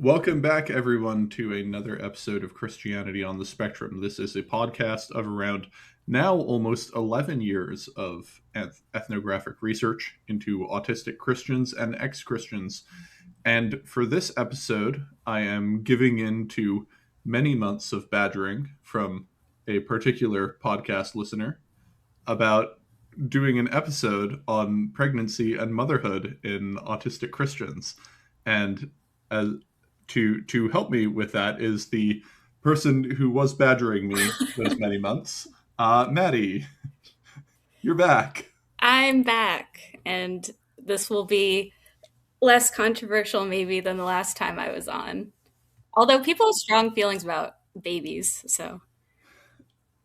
Welcome back, everyone, to another episode of Christianity on the Spectrum. This is a podcast of around now almost 11 years of ethnographic research into autistic Christians and ex Christians. And for this episode, I am giving in to many months of badgering from a particular podcast listener about doing an episode on pregnancy and motherhood in autistic Christians. And as to help me with that is the person who was badgering me those many months, Maddie. You're back. I'm back, and this will be less controversial maybe than the last time I was on. Although people have strong feelings about babies, so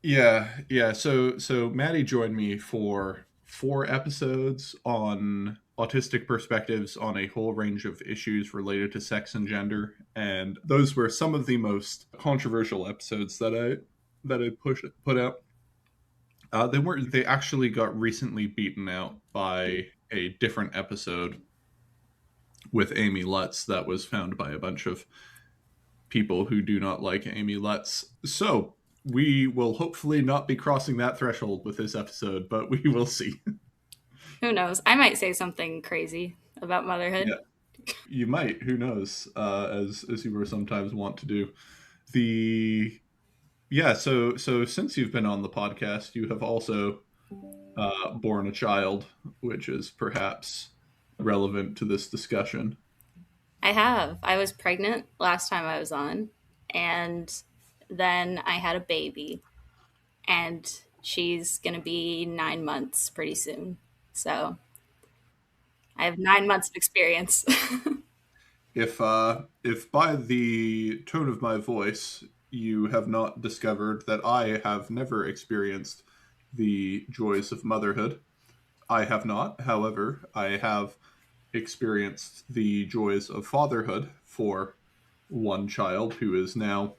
Yeah. So Maddie joined me for 4 episodes on autistic perspectives on a whole range of issues related to sex and gender, and those were some of the most controversial episodes that I put out. They actually got recently beaten out by a different episode with Amy Lutz that was found by a bunch of people who do not like Amy Lutz. So we will hopefully not be crossing that threshold with this episode, but we will see. who knows? I might say something crazy about Yeah, motherhood. you might. Who knows? As you were sometimes want to do. The yeah. So since you've been on the podcast, you have also born a child, which is perhaps relevant to this discussion. I have. I was pregnant last time I was on, and then I had a baby, and she's going to be 9 months pretty soon. So I have 9 months of experience. If by the tone of my voice you have not discovered that I have never experienced the joys of motherhood, I have not. However, I have experienced the joys of fatherhood for one child who is now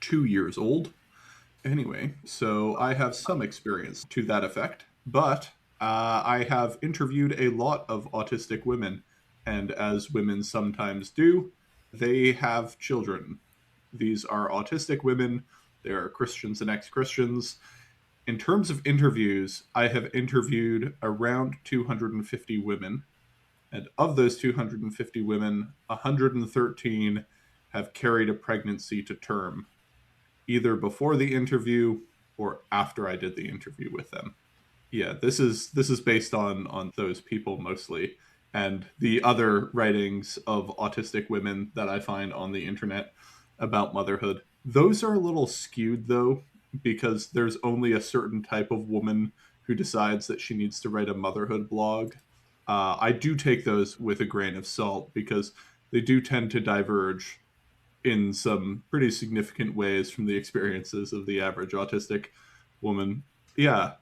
2 years old. Anyway, so I have some experience to that effect, but I have interviewed a lot of autistic women, and as women sometimes do, they have children. These are autistic women, they are Christians and ex Christians. In terms of interviews, I have interviewed around 250 women, and of those 250 women, 113 have carried a pregnancy to term, either before the interview or after I did the interview with them. Yeah, this is based on those people mostly, and the other writings of autistic women that I find on the internet about motherhood. Those are a little skewed though, because there's only a certain type of woman who decides that she needs to write a motherhood blog. I do take those with a grain of salt because they do tend to diverge in some pretty significant ways from the experiences of the average autistic woman. Yeah,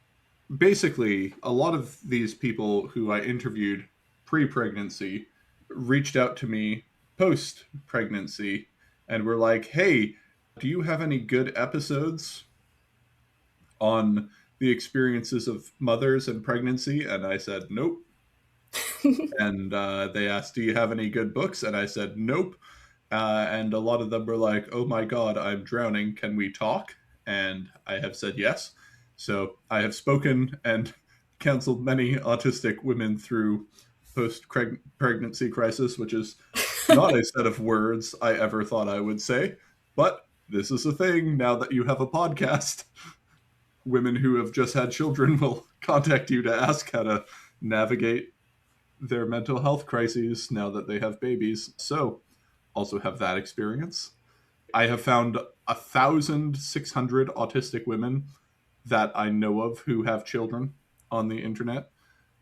basically, a lot of these people who I interviewed pre pregnancy reached out to me post pregnancy and were like, hey, do you have any good episodes on the experiences of mothers and pregnancy? And I said, nope. And they asked, do you have any good books? And I said, nope. And a lot of them were like, oh my God, I'm drowning. Can we talk? And I have said yes. So I have spoken and counseled many autistic women through post pregnancy crisis, which is not a set of words I ever thought I would say. But this is a thing now that you have a podcast. Women who have just had children will contact you to ask how to navigate their mental health crises now that they have babies. So also have that experience. I have found 1,600 autistic women that I know of who have children on the internet.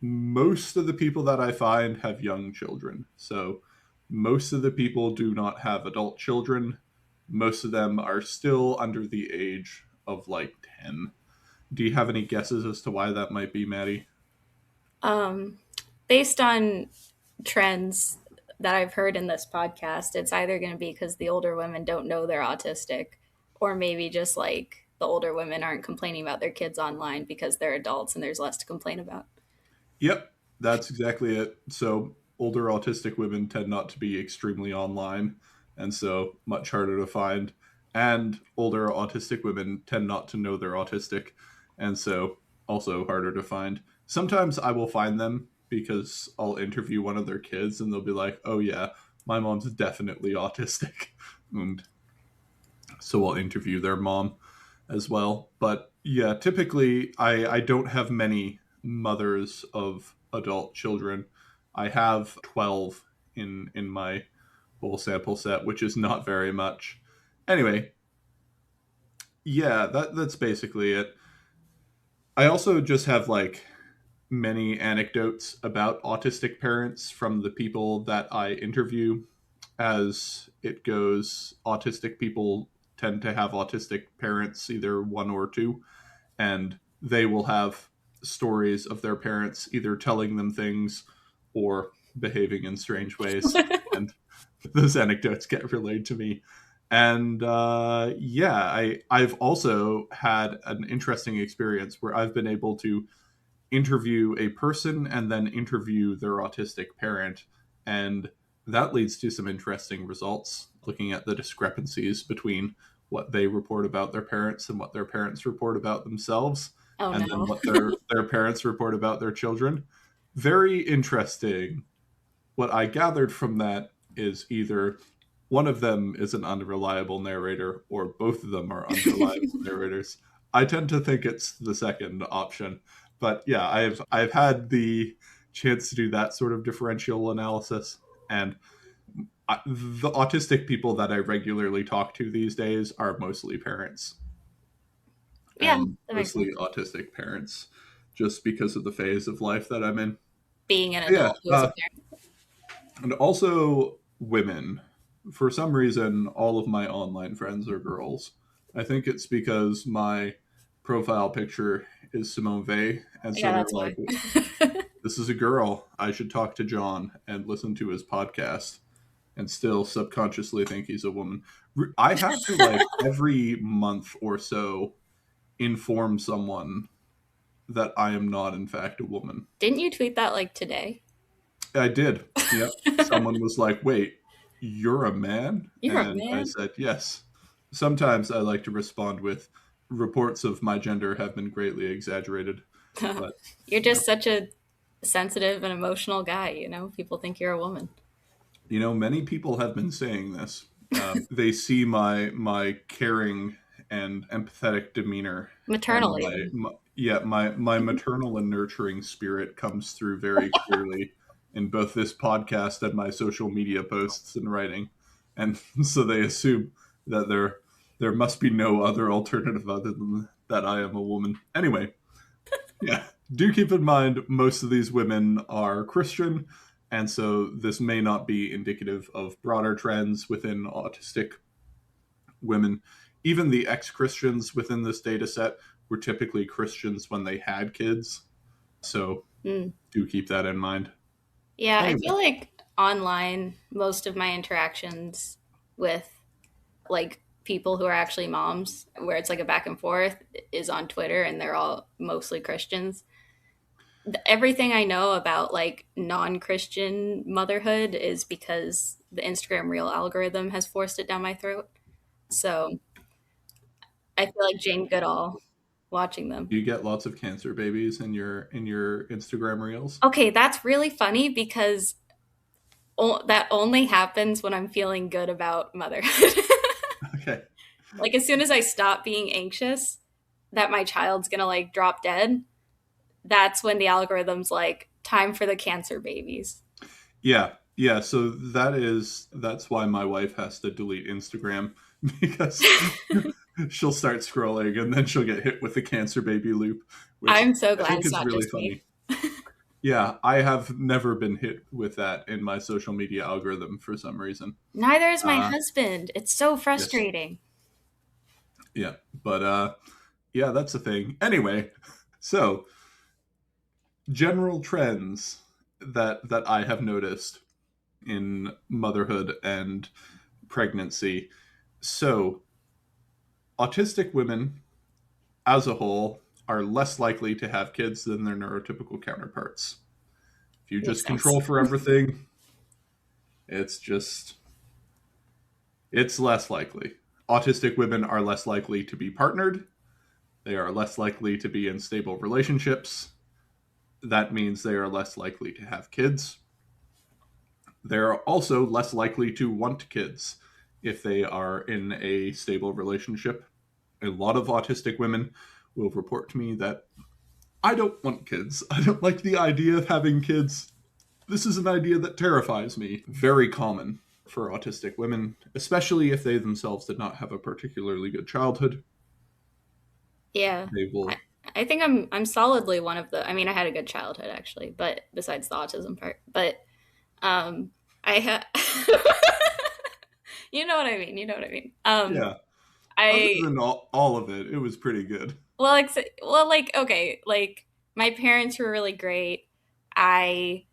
Most of the people that I find have young children. So most of the people do not have adult children. Most of them are still under the age of like 10. Do you have any guesses as to why that might be, Maddie? um, Based on trends that I've heard in this podcast, it's either going to be because the older women don't know they're autistic, or maybe just like the older women aren't complaining about their kids online because they're adults and there's less to complain about. Yep, that's exactly it. So older autistic women tend not to be extremely online, and so much harder to find. And older autistic women tend not to know they're autistic, and so also harder to find. Sometimes I will find them because I'll interview one of their kids and they'll be like, oh yeah, my mom's definitely autistic. And so I'll interview their mom as well. But yeah, typically I don't have many mothers of adult children. I have 12 in my whole sample set, which is not very much. Anyway, yeah, that's basically it. I also just have like many anecdotes about autistic parents from the people that I interview. As it goes, autistic people tend to have autistic parents, either one or two, and they will have stories of their parents either telling them things or behaving in strange ways. And those anecdotes get relayed to me. And yeah, I've also had an interesting experience where I've been able to interview a person and then interview their autistic parent. And that leads to some interesting results, looking at the discrepancies between what they report about their parents and what their parents report about themselves, Oh and then no. what their parents report about their children. Very interesting. What I gathered from that is either one of them is an unreliable narrator or both of them are unreliable narrators. I tend to think it's the second option. But yeah, I've had the chance to do that sort of differential analysis, and the autistic people that I regularly talk to these days are mostly parents, Yeah, and that makes mostly sense. autistic parents, just because of the phase of life that I'm in. Being an Yeah, adult who is a parent. and also women. For some reason, all of my online friends are girls. I think it's because my profile picture is Simone Weil, and so Yeah, they're that's like, why. this is a girl. I should talk to John and listen to his podcast, and still subconsciously think he's a woman. I have to, like, every month or so inform someone that I am not, in fact, a woman. Didn't you tweet that like today? I did. Yep. Someone was like, wait, you're a man? You're a And I man. said, yes. Sometimes I like to respond with reports of my gender have been greatly exaggerated. But, You're you know, just such a sensitive and emotional guy, you know? People think you're a woman. many people have been saying this. They see my caring and empathetic demeanor, and Maternal even. my maternal and nurturing spirit comes through very clearly in both this podcast and my social media posts and writing, and so they assume that there must be no other alternative other than that I am a woman. Anyway, yeah, do keep in mind most of these women are Christian, and so this may not be indicative of broader trends within autistic women. Even the ex-Christians within this data set were typically Christians when they had kids, so Mm. do keep that in mind. Yeah, I Anyway, feel like online, most of my interactions with like people who are actually moms, where it's like a back and forth, is on Twitter, and they're all mostly Christians. Everything I know about like non-Christian motherhood is because the Instagram Reel algorithm has forced it down my throat. So I feel like Jane Goodall watching them. you get lots of cancer babies in your Instagram reels. Okay, that's really funny because that only happens when I'm feeling good about motherhood. Okay. Like as soon as I stop being anxious that my child's gonna like drop dead, that's when the algorithm's like, time for the cancer babies. Yeah, yeah. So that's why my wife has to delete Instagram because she'll start scrolling and then she'll get hit with the cancer baby loop, which I'm so I glad think it's is not really just me. funny. Yeah, I have never been hit with that in my social media algorithm for some reason. Neither is my Uh, husband. It's so yes, frustrating. yeah, but yeah, that's the thing. Anyway, so general trends that I have noticed in motherhood and pregnancy. So, autistic women as a whole are less likely to have kids than their neurotypical counterparts. If you Makes just sense. control for everything, It's just, it's less likely. Autistic women are less likely to be partnered. They are less likely to be in stable relationships. That means they are less likely to have kids. They're also less likely to want kids if they are in a stable relationship. A lot of autistic women will report to me that I don't want kids. I don't like the idea of having kids. This is an idea that terrifies me. Very common for autistic women, especially if they themselves did not have a particularly good childhood. Yeah. They I, will, I think I'm solidly one of the, I mean, I had a good childhood actually, but besides the autism part, but um I had you know what I mean, you know what I mean. yeah. Other I than all of it, it was pretty good. well, like okay, like my parents were really great. I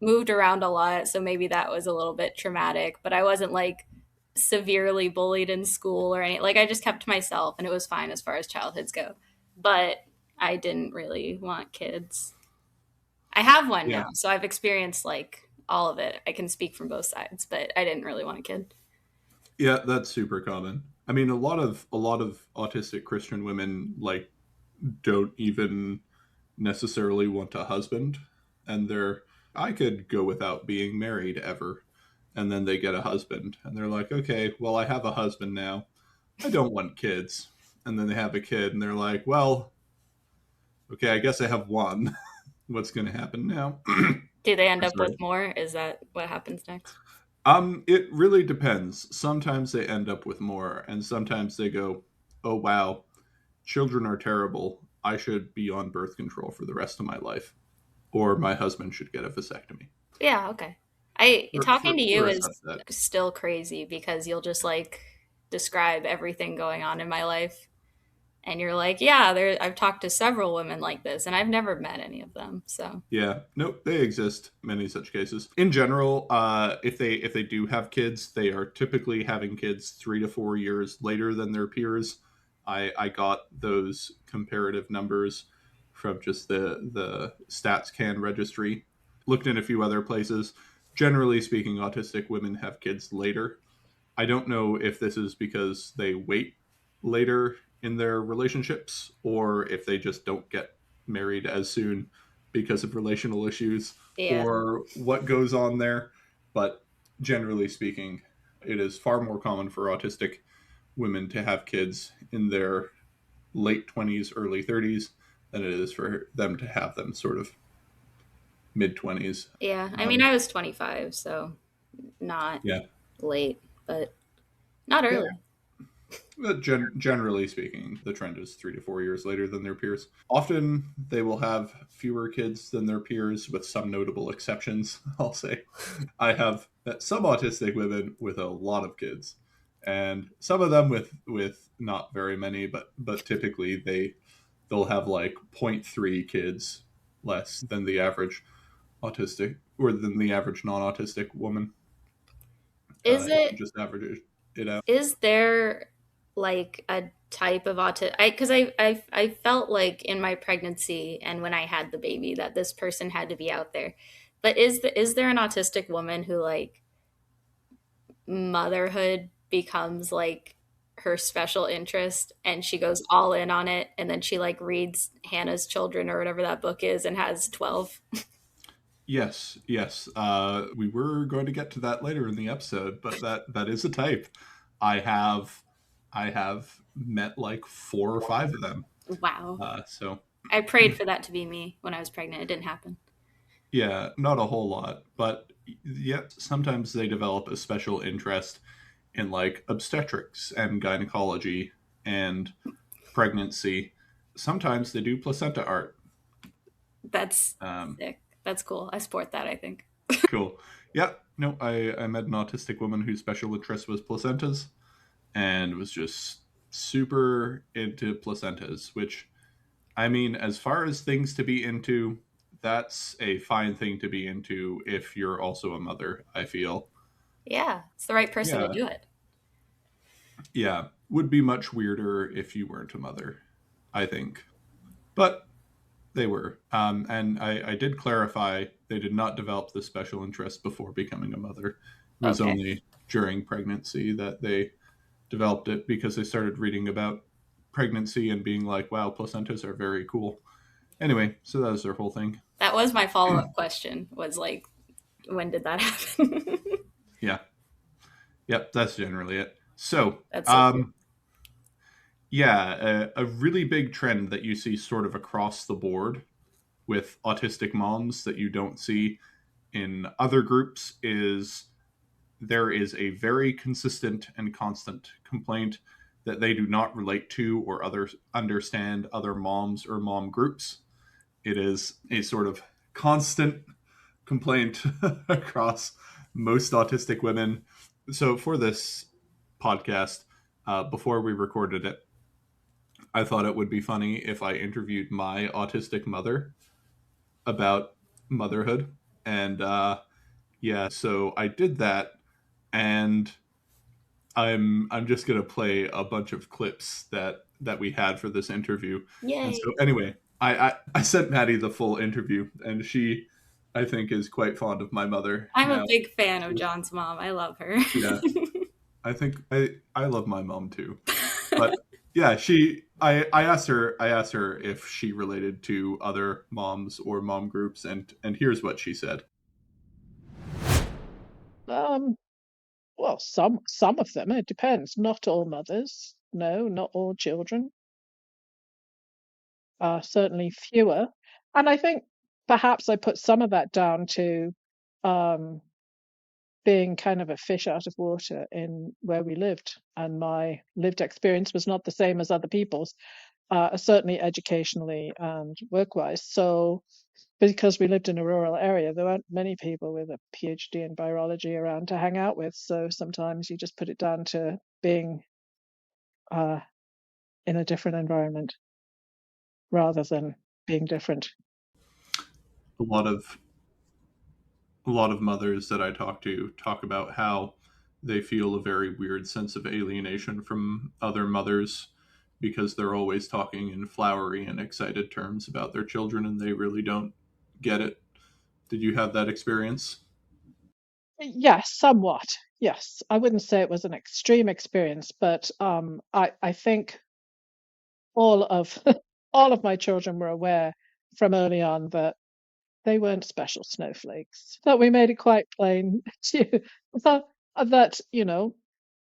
moved around a lot, so maybe that was a little bit traumatic, but I wasn't like severely bullied in school or anything. Like I just kept to myself and it was fine as far as childhoods go. But I didn't really want kids. I have one Yeah. now, so I've experienced like all of it. I can speak from both sides, but I didn't really want a kid. Yeah, that's super common. I mean, a lot of autistic Christian women like don't even necessarily want a husband, and they're I could go without being married ever, and then they get a husband, and they're like, okay, well, I have a husband now. I don't want kids, and then they have a kid, and they're like, well, okay, I guess I have one. What's going to happen now? Do they end up with Sorry. more? Is that what happens next? It really depends. Sometimes they end up with more, and sometimes they go, oh wow, children are terrible. I should be on birth control for the rest of my life, or my husband should get a vasectomy. Yeah, okay. I For, talking for, to you for a is subset. still crazy because you'll just like describe everything going on in my life and you're like, yeah, there I've talked to several women like this and I've never met any of them. So, Yeah, nope, they exist. Many such cases. In general, if they do have kids, they are typically having kids 3 to 4 years later than their peers. I got those comparative numbers from just the StatsCan registry. Looked in a few other places. Generally speaking, autistic women have kids later. I don't know if this is because they wait later in their relationships or if they just don't get married as soon because of relational issues yeah. or what goes on there. But generally speaking, it is far more common for autistic women to have kids in their late 20s, early 30s than it is for them to have them sort of mid 20s. Yeah. I mean, I was 25, so not Yeah. late, but not Yeah. early. But generally speaking, the trend is 3 to 4 years later than their peers. Often they will have fewer kids than their peers, with some notable exceptions, I'll say. I have some autistic women with a lot of kids, and some of them with not very many, but typically they'll have like zero point 0.3 kids less than the average autistic or than the average non-autistic woman. Is If you it just average it out. is there like a type of autism? I felt like in my pregnancy and when I had the baby that this person had to be out there. But is there an autistic woman who like motherhood becomes like her special interest and she goes all in on it and then she like reads Hannah's Children or whatever that book is and has 12? Yes, yes. We were going to get to that later in the episode, but that is a type. I have I have met like 4 or 5 of them. Wow. So I prayed for that to be me when I was pregnant. It didn't happen. yeah, not a whole lot, but yet sometimes they develop a special interest in like obstetrics and gynecology and pregnancy. Sometimes they do placenta art. That's Um, sick. That's cool. I support that, I think. cool. Yeah, no, I met an autistic woman whose special interest was placentas and was just super into placentas, which, I mean, as far as things to be into, that's a fine thing to be into if you're also a mother, I feel. Yeah, it's the right person to Yeah, do it. yeah. Would be much weirder if you weren't a mother, I think. But they were. And I did clarify they did not develop this special interest before becoming a mother. was Okay. only during pregnancy that they developed it because they started reading about pregnancy and being like, wow, placentas are very cool. Anyway, so that was their whole thing. That was my follow up question. Was like, when did that happen? Yeah. Yep. That's generally it. So, That's so cool. yeah, a really big trend that you see sort of across the board with autistic moms that you don't see in other groups is there is a very consistent and constant complaint that they do not relate to or others understand other moms or mom groups. It is a sort of constant complaint across most autistic women. So for this podcast, before we recorded it, I thought it would be funny if I interviewed my autistic mother about motherhood. And yeah, so I did that, and I'm just gonna play a bunch of clips that we had for this interview. And so Yay. anyway, I sent Maddie the full interview, and she, I think, is quite fond of my mother I'm a now. big fan of So, John's mom. I love her. yeah, I think I love my mom too. But yeah, I asked her if she related to other moms or mom groups, and here's what she said. Um, well, some of them. It depends. Not all mothers. No, not all children. Certainly fewer. And I think perhaps I put some of that down to um, being kind of a fish out of water in where we lived, and my lived experience was not the same as other people's, certainly educationally and work-wise. So because we lived in a rural area, there weren't many people with a PhD in virology around to hang out with. So sometimes you just put it down to being uh, in a different environment rather than being different. A lot of a lot of mothers that I talk to talk about how they feel a very weird sense of alienation from other mothers because they're always talking in flowery and excited terms about their children and they really don't get it. Did you have that experience? Yes, somewhat. Yes, I wouldn't say it was an extreme experience, but I think all of all of my children were aware from early on that they weren't special snowflakes. That we made it quite plain to that, that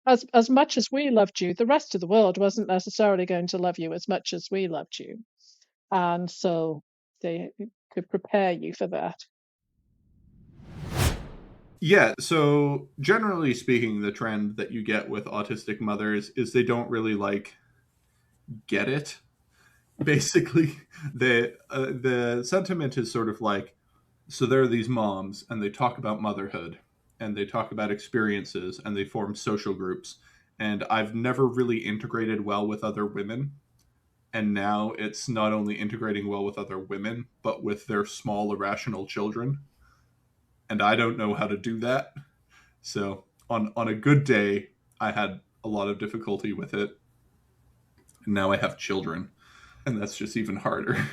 as much as we loved you, the rest of the world wasn't necessarily going to love you as much as we loved you, and so they could prepare you for that. Yeah, so generally speaking, the trend that you get with autistic mothers is they don't really like get it. Basically, the sentiment is sort of like, so there are these moms and they talk about motherhood and they talk about experiences and they form social groups, and I've never really integrated well with other women, and now it's not only integrating well with other women but with their small irrational children, and I don't know how to do that. So on a good day I had a lot of difficulty with it, and now I have children and that's just even harder.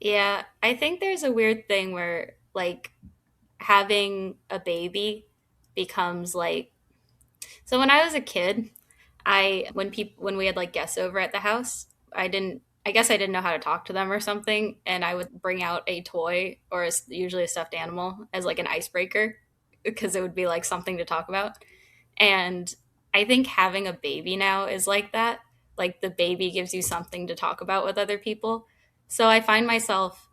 Yeah, I think there's a weird thing where like having a baby becomes like, so when I was a kid, I when we had like guests over at the house, I guess I didn't know how to talk to them or something, and I would bring out a toy or usually a stuffed animal as like an icebreaker because it would be like something to talk about. And I think having a baby now is like that. Like the baby gives you something to talk about with other people. So I find myself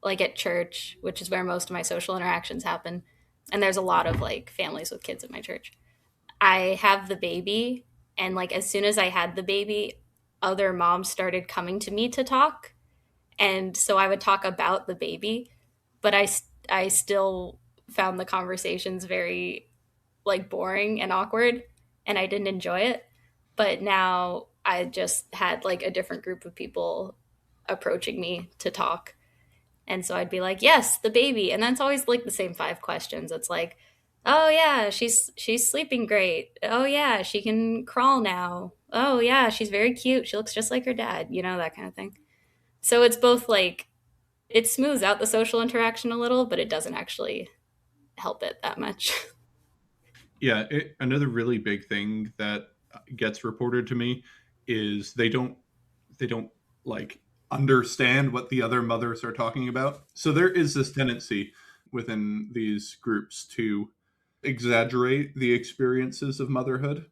like at church, which is where most of my social interactions happen. And there's a lot of like families with kids at my church. I have the baby, and like as soon as I had the baby, other moms started coming to me to talk. And so I would talk about the baby, but I still found the conversations very like boring and awkward, and I didn't enjoy it. But now I just had like a different group of people approaching me to talk. And so I'd be like, "Yes, the baby." And then it's always like the same five questions. It's like, "Oh yeah, she's sleeping great. Oh yeah, she can crawl now. Oh yeah, she's very cute. She looks just like her dad." That kind of thing. So it's both like it smooths out the social interaction a little, but it doesn't actually help it that much. Yeah, another really big thing that gets reported to me is they don't like understand what the other mothers are talking about. So there is this tendency within these groups to exaggerate the experiences of motherhood,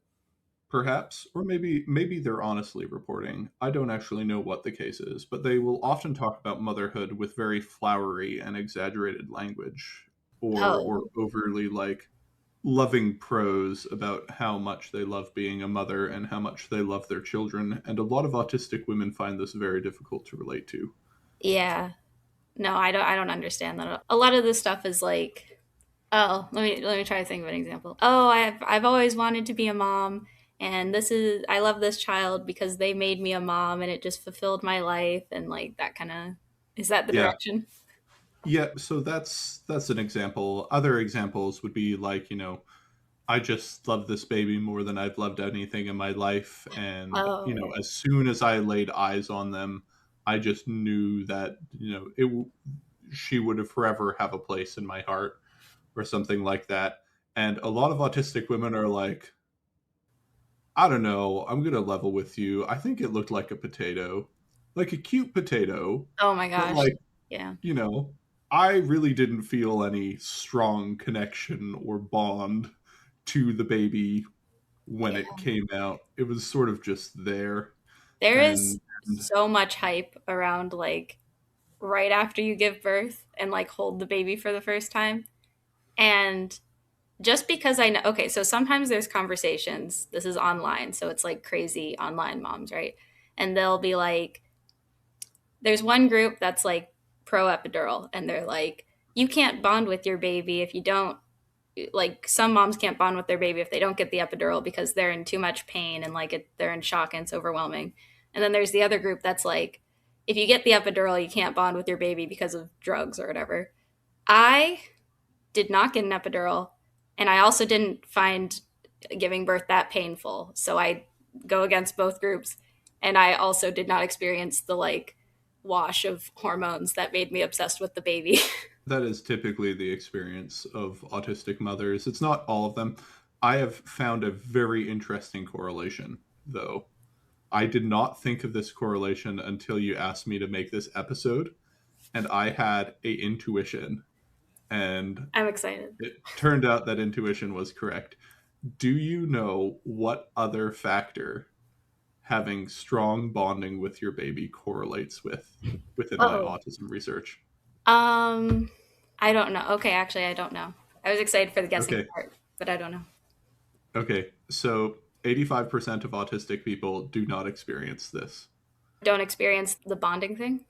perhaps, or maybe they're honestly reporting. I don't actually know what the case is, but they will often talk about motherhood with very flowery and exaggerated language, Oh, or overly like loving prose about how much they love being a mother and how much they love their children. And a lot of autistic women find this very difficult to relate to. yeah. No, I don't understand that. A lot of this stuff is like, oh, let me try to think of an example. Oh, I've always wanted to be a mom, and this is I love this child because they made me a mom and it just fulfilled my life, and like that kind of, is that the Yeah. direction? Yeah, so that's an example. Other examples would be like, I just love this baby more than I've loved anything in my life. And, Oh, yeah. as soon as I laid eyes on them, I just knew that, she would have forever have a place in my heart or something like that. And a lot of autistic women are like, I don't know, I'm going to level with you. I think it looked like a potato, like a cute potato, Oh my but gosh. like, Yeah. you know, I really didn't feel any strong connection or bond to the baby when it Yeah. came out. It was sort of just there. There is And so much hype around like right after you give birth and like hold the baby for the first time. And just because I know, okay, so sometimes there's conversations, this is online, so it's like crazy online moms, right? And they'll be like, there's one group that's like pro epidural, and they're like, you can't bond with your baby if you don't, like, some moms can't bond with their baby if they don't get the epidural because they're in too much pain and like they're in shock and it's overwhelming. And then there's the other group that's like, if you get the epidural, you can't bond with your baby because of drugs or whatever. I did not get an epidural, and I also didn't find giving birth that painful. So I go against both groups, and I also did not experience the like wash of hormones that made me obsessed with the baby. that is typically the experience of autistic mothers. It's not all of them. I have found a very interesting correlation, though. I did not think of this correlation until you asked me to make this episode, and I had a intuition, and I'm excited. it turned out that intuition was correct. Do you know what other factor having strong bonding with your baby correlates with within my Oh, autism research? um, I don't know. Okay, actually, I don't know. I was excited for the guessing Okay. part, but I don't know. Okay. So 85% of autistic people do not experience this. Don't experience the bonding thing.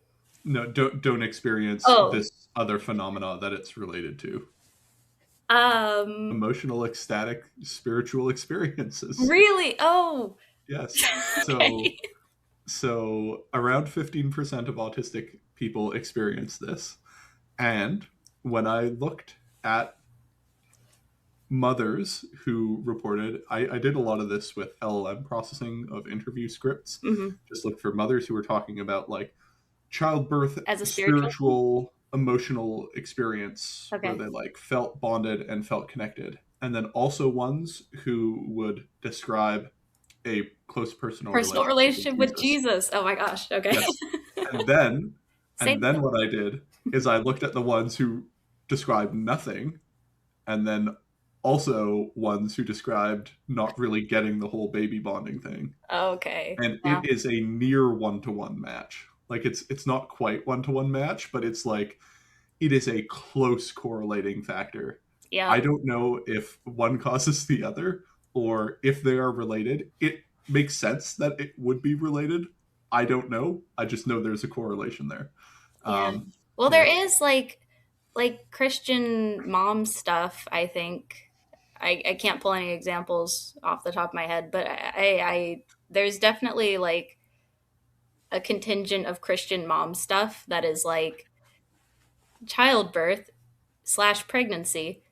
No, don't experience Oh, this other phenomena that it's related to. um, Emotional, ecstatic, spiritual experiences. really? Oh, Yes. So okay. so around 15% of autistic people experience this. And when I looked at mothers who reported, I did a lot of this with LLM processing of interview scripts. Hmm. Just looked for mothers who were talking about like childbirth, As a spiritual thing? spiritual, emotional experience where Okay. they like felt bonded and felt connected. And then also ones who would describe a close personal Personal relationship with relationship with Jesus. Jesus. Oh my gosh. Okay. Yes. And then Same and then thing. what I did is I looked at the ones who described nothing, and then also ones who described not really getting the whole baby bonding thing. Okay. And Yeah. it is a near one-to-one match. Like it's not quite one-to-one match, but it's like it is a close correlating factor. I Yeah. don't know if one causes the other or if they are related. It makes sense that it would be related. I don't know. I just know there's a correlation there. Yeah. Um, Well, there yeah, is like Christian mom stuff, I think. I can't pull any examples off the top of my head, but I there's definitely like a contingent of Christian mom stuff that is like childbirth slash pregnancy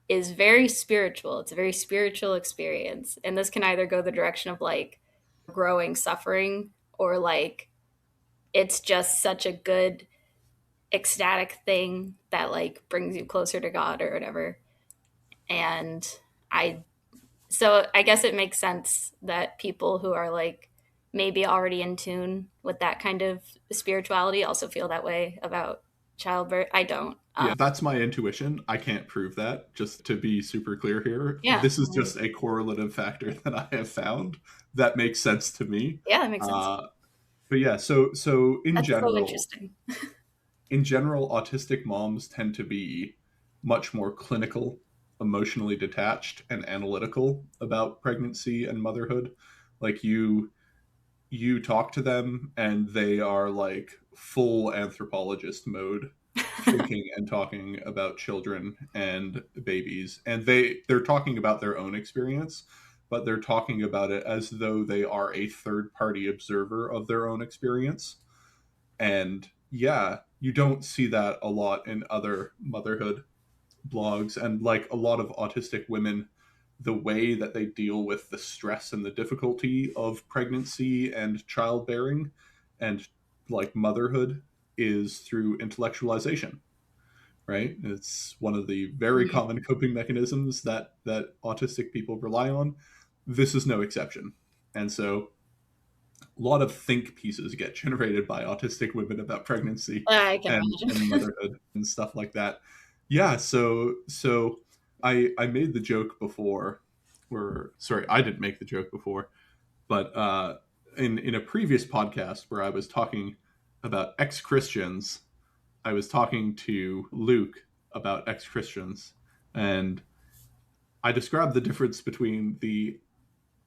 is very spiritual. It's a very spiritual experience. And this can either go the direction of like growing suffering or like it's just such a good ecstatic thing that like brings you closer to God or whatever. And I So I guess it makes sense that people who are like maybe already in tune with that kind of spirituality also feel that way about childbirth. I don't. Yeah, that's my intuition. I can't prove that, just to be super clear here. Yeah. This is just a correlative factor that I have found that makes sense to me. Yeah, that makes sense. Uh, but yeah, so That's so interesting. in general, autistic moms tend to be much more clinical, emotionally detached, and analytical about pregnancy and motherhood. Like you talk to them and they are like full anthropologist mode, thinking and talking about children and babies, and they're talking about their own experience, but they're talking about it as though they are a third party observer of their own experience. And yeah, you don't see that a lot in other motherhood blogs. And like a lot of autistic women, the way that they deal with the stress and the difficulty of pregnancy and childbearing and like motherhood is through intellectualization, right? It's one of the very Mhm. common coping mechanisms that autistic people rely on. This is no exception. And so a lot of think pieces get generated by autistic women about pregnancy I can and imagine. motherhood and stuff like that. Yeah, so I made the joke before, or sorry, I didn't make the joke before, but in a previous podcast where I was talking about ex Christians, I was talking to Luke about ex Christians, and I described the difference between the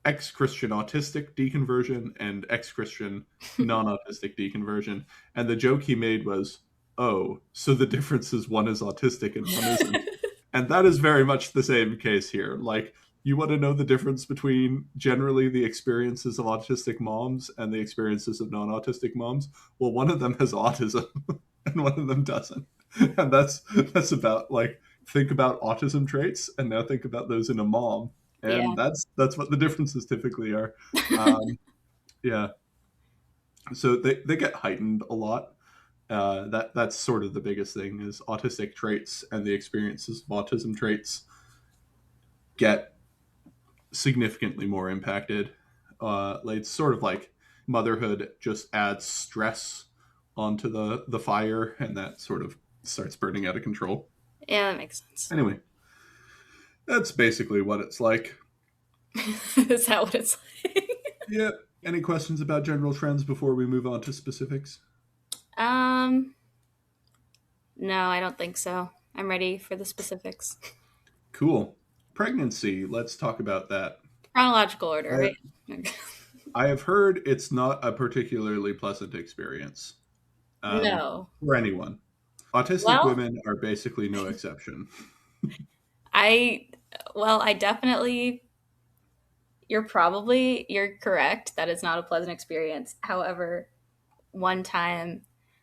ex Christian autistic deconversion and ex Christian non autistic deconversion. And the joke he made was, oh, so the difference is one is autistic and one isn't. And that is very much the same case here. Like, you want to know the difference between generally the experiences of autistic moms and the experiences of non autistic moms? Well, one of them has autism and one of them doesn't. And that's about like, think about autism traits and now think about those in a mom, Yeah. and that's what the differences typically are. Um, yeah, so they get heightened a lot. That's sort of the biggest thing is autistic traits and the experiences of autism traits get significantly more impacted. Like, it's sort of like motherhood just adds stress onto the fire, and that sort of starts burning out of control. Yeah, that makes sense. Anyway, that's basically what it's like. Is that what it's like? Yeah. Any questions about general trends before we move on to specifics? Um, no, I don't think so. I'm ready for the specifics. Cool. Pregnancy. Let's talk about that. Chronological order, I, right? I have heard it's not a particularly pleasant experience No. for anyone. Autistic Well, women are basically no exception. I I definitely you're correct that it's not a pleasant experience. However, one time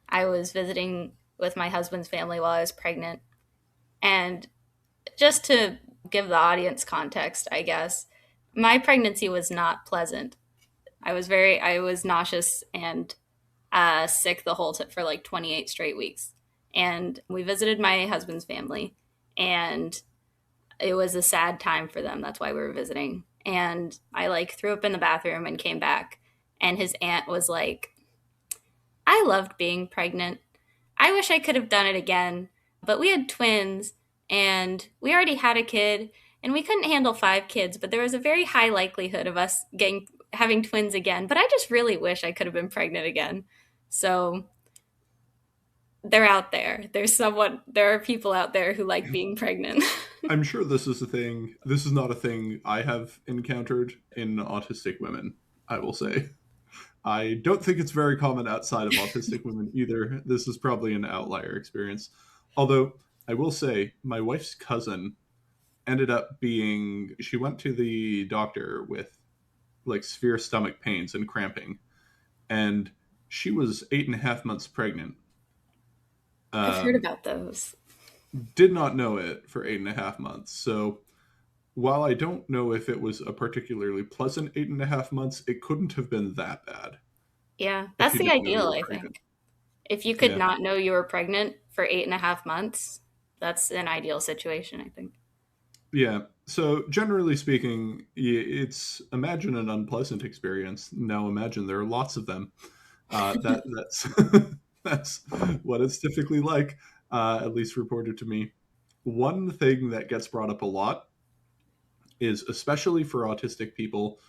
I was visiting with my husband's family while I was pregnant, and just to give the audience context, I guess, my pregnancy was not pleasant. I was nauseous and sick for like 28 straight weeks. And we visited my husband's family, and it was a sad time for them. That's why we were visiting. And I like threw up in the bathroom and came back. And his aunt was like, I loved being pregnant. I wish I could have done it again, but we had twins and we already had a kid and we couldn't handle 5 kids, but there was a very high likelihood of us getting having twins again. But I just really wish I could have been pregnant again. So they're out there. There are people out there who like being pregnant. I'm sure this is a thing. This is not a thing I have encountered in autistic women, I will say. I don't think it's very common outside of autistic women either. This is probably an outlier experience. Although, I will say, my wife's cousin ended up she went to the doctor with like severe stomach pains and cramping, and she was 8.5 months pregnant. I've heard Um, about those. did not know it for 8.5 months. So while I don't know if it was a particularly pleasant 8.5 months, it couldn't have been that bad Yeah, if that's you the didn't know you ideal, were I pregnant. think. If you could Yeah. not know you were pregnant for 8.5 months, that's an ideal situation, I think. Yeah. So generally speaking, it's imagine an unpleasant experience. Now imagine there are lots of them. That's that's what it's typically like, at least reported to me. One thing that gets brought up a lot is especially for autistic people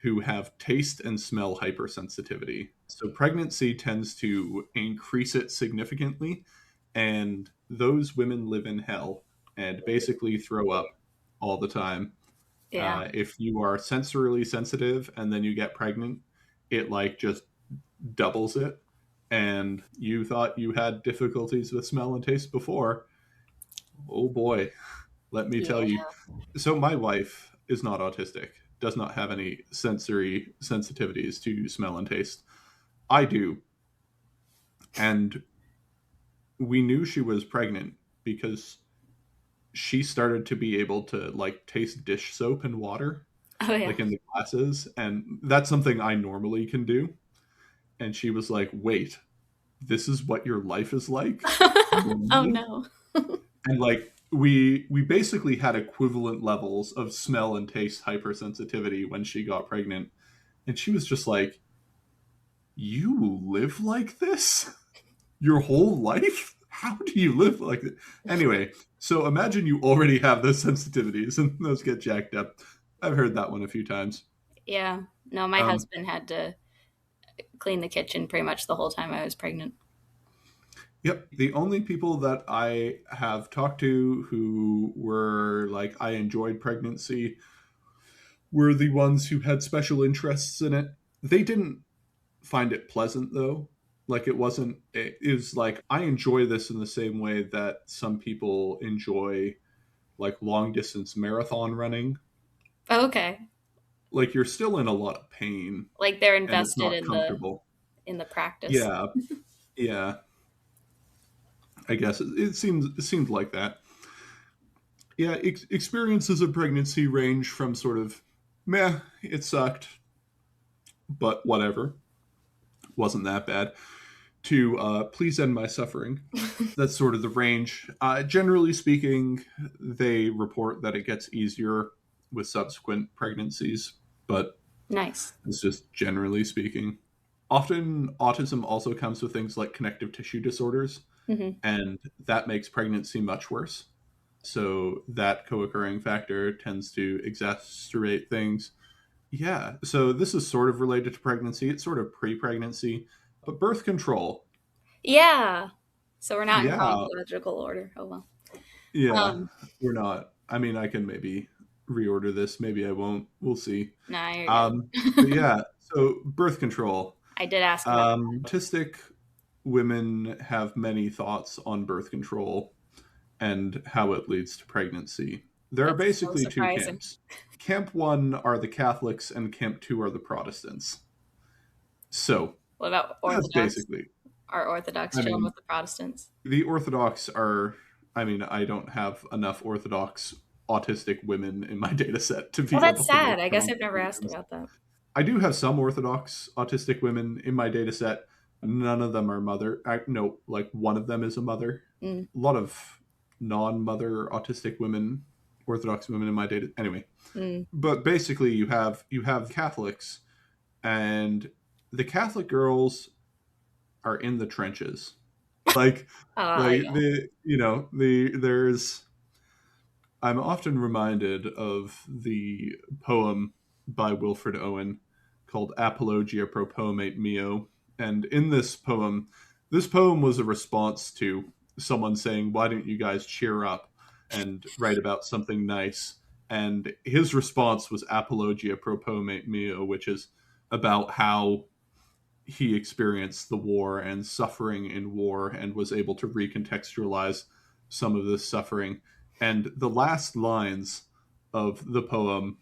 who have taste and smell hypersensitivity. So pregnancy tends to increase it significantly, and those women live in hell and basically throw up all the time. Yeah. If you are sensorily sensitive and then you get pregnant, it like just doubles it. And you thought you had difficulties with smell and taste before. Oh boy, let me tell Yeah. you. So my wife is not autistic, does not have any sensory sensitivities to smell and taste. I do. And we knew she was pregnant because she started to be able to like taste dish soap and water, Oh, yeah. like in the classes. And that's something I normally can do. And she was like, wait, this is what your life is like Oh, normally? no. And like we basically had equivalent levels of smell and taste hypersensitivity when she got pregnant. And she was just like, you live like this your whole life? How do you live like this? Anyway, so imagine you already have those sensitivities and those get jacked up. I've heard that one a few times. Yeah. No, my Um, husband had to clean the kitchen pretty much the whole time I was pregnant. yep. The only people that I have talked to who were like, I enjoyed pregnancy were the ones who had special interests in it. They didn't find it pleasant though. Like it wasn't, it was like, I enjoy this in the same way that some people enjoy like long distance marathon running. Oh, okay. Like you're still in a lot of pain Like they're and it's invested not comfortable. in the practice. Yeah. Yeah. I guess it seemed like that. Yeah. Experiences of pregnancy range from sort of, meh, it sucked, but whatever. Wasn't that bad, to please end my suffering. That's sort of the range. Generally speaking, they report that it gets easier with subsequent pregnancies, but Nice. it's just generally speaking. Often, autism also comes with things like connective tissue disorders, Hmm. and that makes pregnancy much worse. So, that co occurring factor tends to exacerbate things. Yeah, so this is sort of related to pregnancy. It's sort of pre pregnancy, but birth control. Yeah. So we're not in Yeah, chronological order. Oh, well. yeah, Um, we're not. I mean, I can maybe reorder this. Maybe I won't. We'll see. nah, you're But good. yeah, so birth control. I did ask about Autistic women have many thoughts on birth control and how it leads to pregnancy. There are that. That's so basically two surprising. camps. Camp one are the Catholics, and camp two are the Protestants. So What about that's Orthodox? basically, Are Orthodox I chilling mean, with the Protestants? the Orthodox are, I mean, I don't have enough Orthodox autistic women in my data set to Well, be that's able to make sad. I guess strong I've never asked conclusions. about that. I do have some Orthodox autistic women in my data set. None of them are mother. No, like one of them is a mother. Mm, A lot of non-mother autistic women, Orthodox women in my data. Anyway, mm. but basically, you have Catholics, and the Catholic girls are in the trenches. Like, like Yeah. there's. I'm often reminded of the poem by Wilfred Owen called Apologia pro Poemate Mio. And in this poem was a response to someone saying, why don't you guys cheer up and write about something nice? And his response was Apologia pro Poemate Mio, which is about how he experienced the war and suffering in war and was able to recontextualize some of this suffering. And the last lines of the poem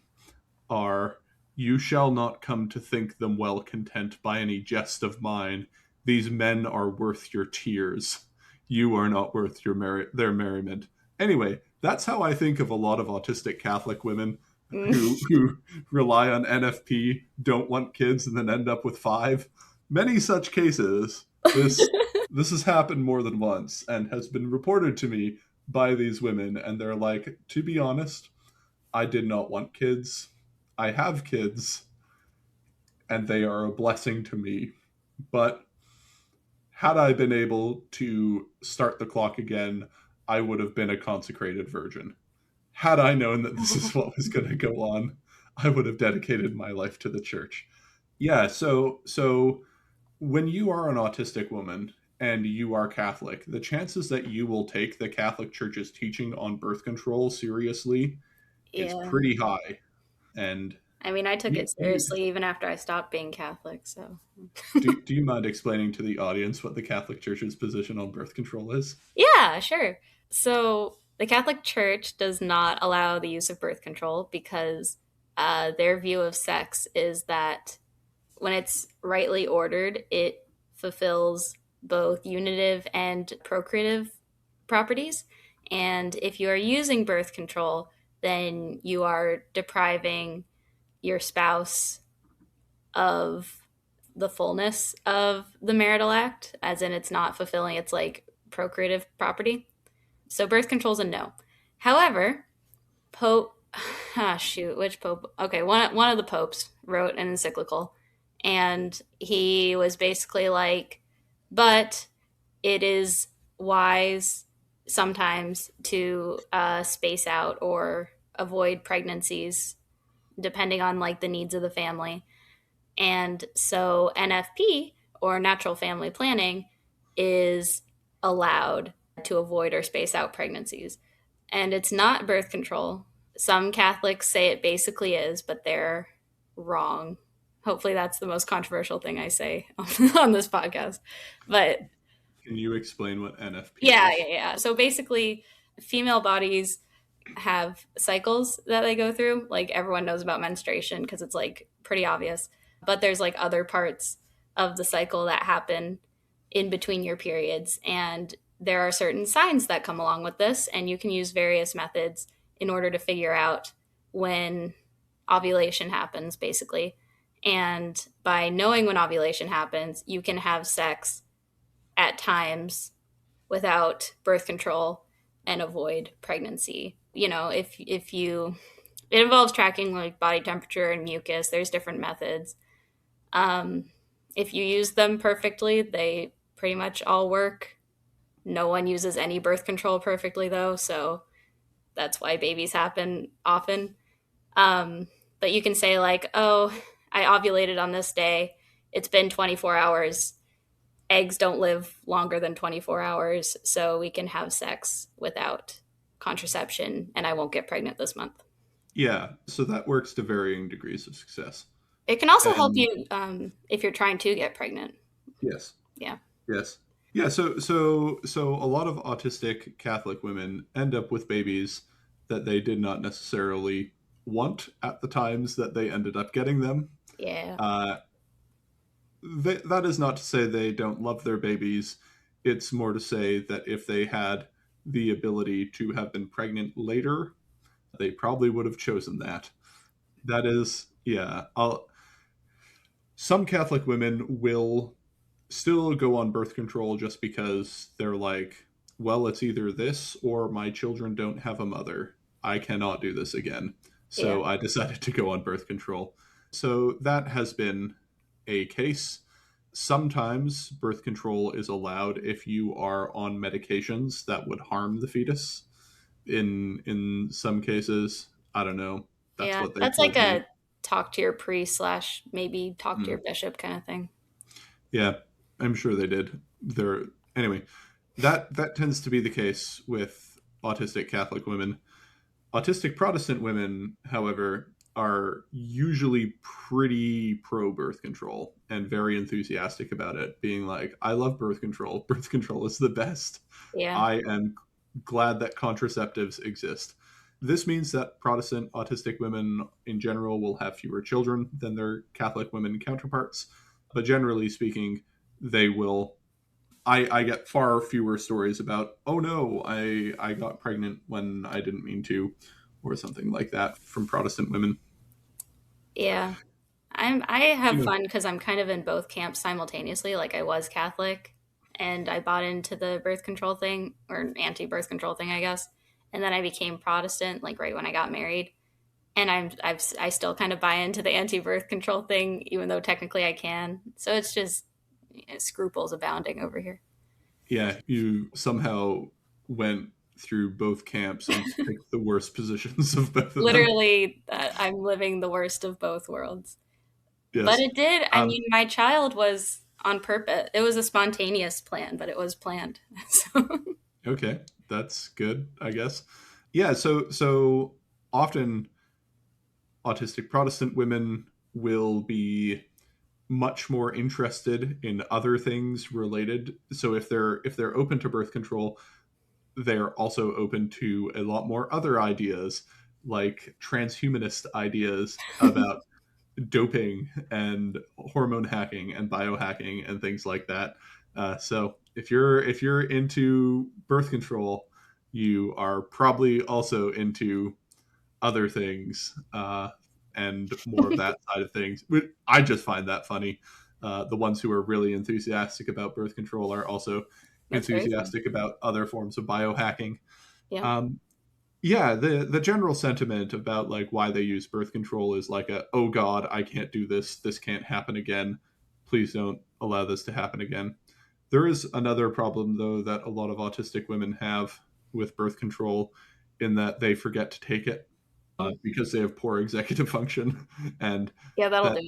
are, you shall not come to think them well content by any jest of mine. These men are worth your tears. You are not worth their merriment. Anyway, that's how I think of a lot of autistic Catholic women Mm. who rely on NFP, don't want kids, and then end up with five. Many such cases. This has happened more than once and has been reported to me by these women, and they're like, to be honest, I did not want kids. I have kids, and they are a blessing to me. But had I been able to start the clock again, I would have been a consecrated virgin. Had I known that this is what was going to go on, I would have dedicated my life to the church. Yeah, so when you are an autistic woman and you are Catholic, the chances that you will take the Catholic Church's teaching on birth control seriously is Yeah. pretty high. And I mean, I took you, it you, seriously even after I stopped being Catholic, so. do you mind explaining to the audience what the Catholic Church's position on birth control is? Yeah, sure. So the Catholic Church does not allow the use of birth control because their view of sex is that when it's rightly ordered, it fulfills both unitive and procreative properties. And if you are using birth control, then you are depriving your spouse of the fullness of the marital act, as in it's not fulfilling its like procreative property. So birth control's a no. However, Pope, which Pope? Okay, one of the popes wrote an encyclical, and he was basically like, but it is wise sometimes to space out or avoid pregnancies depending on like the needs of the family. And so NFP, or natural family planning, is allowed to avoid or space out pregnancies. And it's not birth control. Some Catholics say it basically is, but they're wrong. Hopefully, that's the most controversial thing I say on this podcast. But Can you explain what NFP yeah, is? yeah, yeah. So basically, female bodies have cycles that they go through. Like everyone knows about menstruation because it's like pretty obvious. But there's like other parts of the cycle that happen in between your periods. And there are certain signs that come along with this. And you can use various methods in order to figure out when ovulation happens, basically. And by knowing when ovulation happens, you can have sex at times without birth control and avoid pregnancy. You know, if you it involves tracking like body temperature and mucus. There's different methods. Um, if you use them perfectly, they pretty much all work. No one uses any birth control perfectly though, so that's why babies happen often. But you can say like, "Oh, I ovulated on this day. It's been 24 hours. Eggs don't live longer than 24 hours, so we can have sex without contraception, and I won't get pregnant this month." Yeah, so that works to varying degrees of success. It can also help And you if you're trying to get pregnant. yes, Yeah. yes. Yeah, so a lot of autistic Catholic women end up with babies that they did not necessarily want at the times that they ended up getting them. Yeah. Uh, that is not to say they don't love their babies. It's more to say that if they had the ability to have been pregnant later, they probably would have chosen that. That is, yeah. Some Catholic women will still go on birth control just because they're like, well, it's either this or my children don't have a mother. I cannot do this again. Yeah. So I decided to go on birth control. So that has been a case. Sometimes birth control is allowed if you are on medications that would harm the fetus. In some cases, I don't know. That's Yeah. what they That's like told me. a talk to your priest slash maybe talk to your Mm. bishop kind of thing. Yeah, I'm sure they did. There anyway. That tends to be the case with autistic Catholic women. Autistic Protestant women, however, are usually pretty pro birth control and very enthusiastic about it, being like, I love birth control. Birth control is the best. Yeah. I am glad that contraceptives exist. This means that Protestant autistic women in general will have fewer children than their Catholic women counterparts, but generally speaking, they will. I get far fewer stories about, oh no, I got pregnant when I didn't mean to, or something like that from Protestant women. Yeah. I have You know, fun because I'm kind of in both camps simultaneously. Like I was Catholic and I bought into the birth control thing or anti birth control thing, I guess. And then I became Protestant like right when I got married. and I still kind of buy into the anti-birth control thing, even though technically I can. So it's just scruples abounding over here. Yeah, you somehow went through both camps and picked the worst positions of both of them. Literally, I'm living the worst of both worlds. But Yes. it did. I Um, mean, my child was on purpose. It was a spontaneous plan, but it was planned. So, okay, that's good, I guess. Yeah, so often autistic Protestant women will be much more interested in other things related. So if they're open to birth control, they're also open to a lot more other ideas, like transhumanist ideas about doping and hormone hacking and biohacking and things like that. So if you're into birth control, you are probably also into other things, and more of that side of things. I just find that funny. The ones who are really enthusiastic about birth control are also that's very funny. enthusiastic about other forms of biohacking. Yeah. Um, yeah, the general sentiment about like why they use birth control is like a, oh god, I can't do this. This can't happen again. Please don't allow this to happen again. There is another problem though that a lot of autistic women have with birth control, in that they forget to take it, because they have poor executive function, and Yeah, that'll that do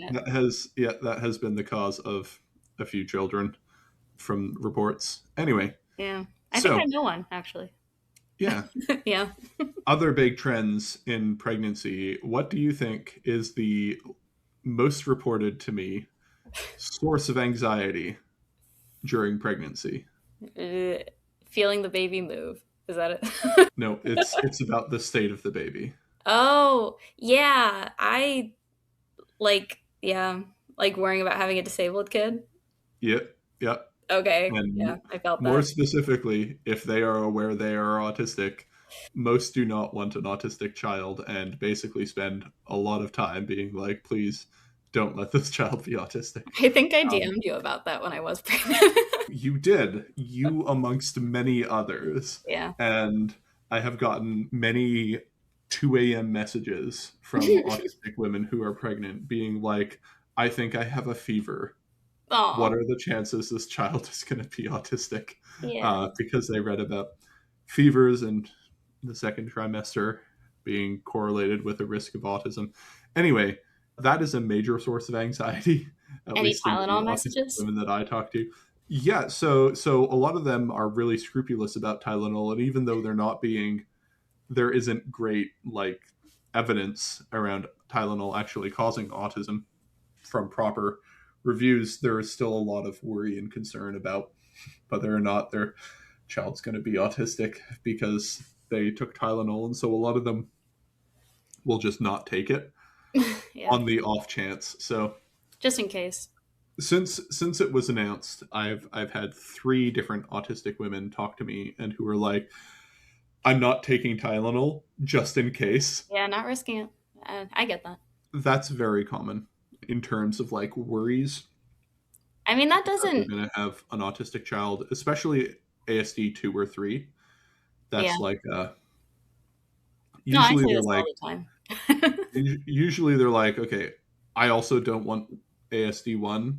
it. that has been the cause of a few children from reports. Anyway, Yeah. I think I so know one, actually. yeah, Yeah. other big trends in pregnancy. What do you think is the most reported to me source of anxiety during pregnancy? Uh, Feeling the baby move. Is that it? No, it's about the state of the baby. Oh, yeah. Yeah, like worrying about having a disabled kid. Yep, yep. Okay. And Yeah, I felt more that. specifically, if they are aware they are autistic, most do not want an autistic child and basically spend a lot of time being like, please don't let this child be autistic. I think I Um, DM'd you about that when I was pregnant. you did, you amongst many others. Yeah. And I have gotten many 2 a.m. messages from autistic women who are pregnant being like, I think I have a fever. What Oh, are the chances this child is going to be autistic? yeah. Because they read about fevers and the second trimester being correlated with a risk of autism. Anyway, that is a major source of anxiety, at Any least in the Tylenol autistic messages? women that I talk to. Yeah, so a lot of them are really scrupulous about Tylenol, and even though there isn't great like evidence around Tylenol actually causing autism from proper reviews, there is still a lot of worry and concern about whether or not their child's going to be autistic because they took Tylenol, and so a lot of them will just not take it Yeah, on the off chance. So just in case. since it was announced, I've had 3 different autistic women talk to me and who are like, I'm not taking Tylenol just in case. Yeah, not risking it. I get that. That's very common in terms of like worries I mean, that that they're doesn't. going to have an autistic child, especially ASD 2 or 3. Yeah. That's like No, I usually say they're this all like the time. usually they're like, okay, I also don't want ASD1.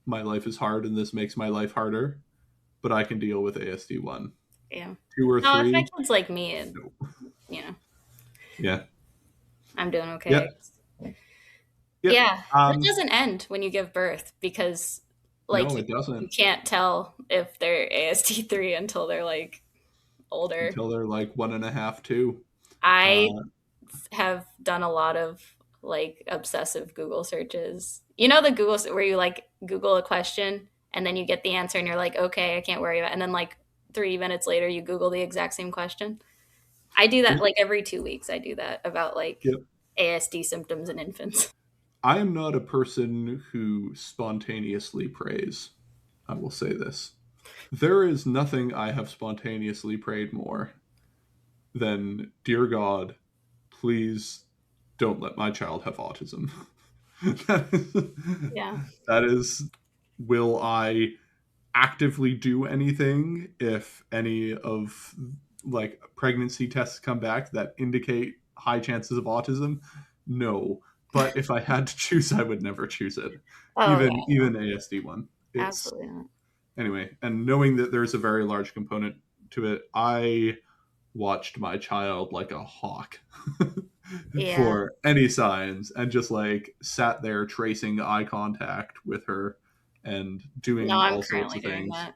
My life is hard and this makes my life harder, but I can deal with ASD1. Yeah. Two or No, if my three, kid's like me, and no. you know, Yeah. I'm doing okay. Yep. Yep. Yeah, that doesn't end when you give birth because, like, No, it you doesn't can't tell if they're AST3 until they're like older. until they're like 1.5, 2. I Uh, have done a lot of like obsessive Google searches. You know the Google where you like Google a question and then you get the answer and you're like, okay, I can't worry about it. And then like 3 minutes later you Google the exact same question. I do that yep. like every 2 weeks. I do that about like Yep. ASD symptoms in infants. I am not a person who spontaneously prays. I will say this. There is nothing I have spontaneously prayed more than, dear God, please don't let my child have autism. that, is, Yeah. that is, will I actively do anything if any of like pregnancy tests come back that indicate high chances of autism? No. But if I had to choose, I would never choose it. Oh Even yeah, even ASD1. It's absolutely not. anyway, and knowing that there's a very large component to it, I watched my child like a hawk Yeah. for any signs and just like sat there tracing eye contact with her and No, doing I'm all sorts currently of doing things. that.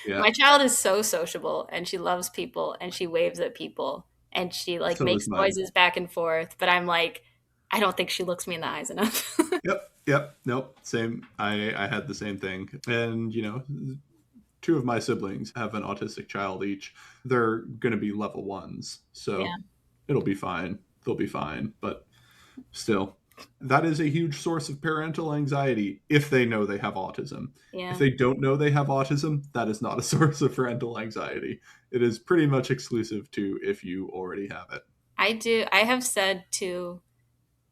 Yeah, My child is so sociable and she loves people and she waves at people and she like so is makes mine. noises back and forth, but I'm like, I don't think she looks me in the eyes enough. Yep, nope, same. I had the same thing. And, two of my siblings have an autistic child each. They're going to be level ones, Yeah, so it'll be fine. They'll be fine, but still, that is a huge source of parental anxiety if they know they have autism. If yeah. they don't know they have autism, that is not a source of parental anxiety. It is pretty much exclusive to if you already have it. I do. I have said to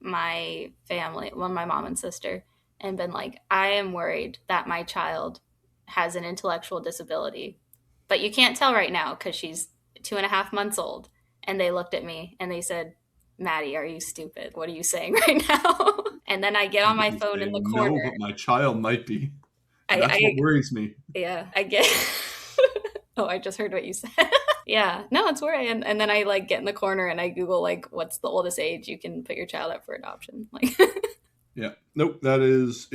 my family, well, my mom and sister, and been like, I am worried that my child has an intellectual disability, but you can't tell right now because she's 2.5 months old. And they looked at me and they said, Maddie, are you stupid? What are you saying right now? And then I get on You my could phone say, in the no, corner. but my child might be. That's what I worries me. yeah, I get. Oh, I just heard what you said. Yeah, no, it's where I am. And then I like get in the corner and I Google like what's the oldest age you can put your child up for adoption. Like, Yeah. Nope. It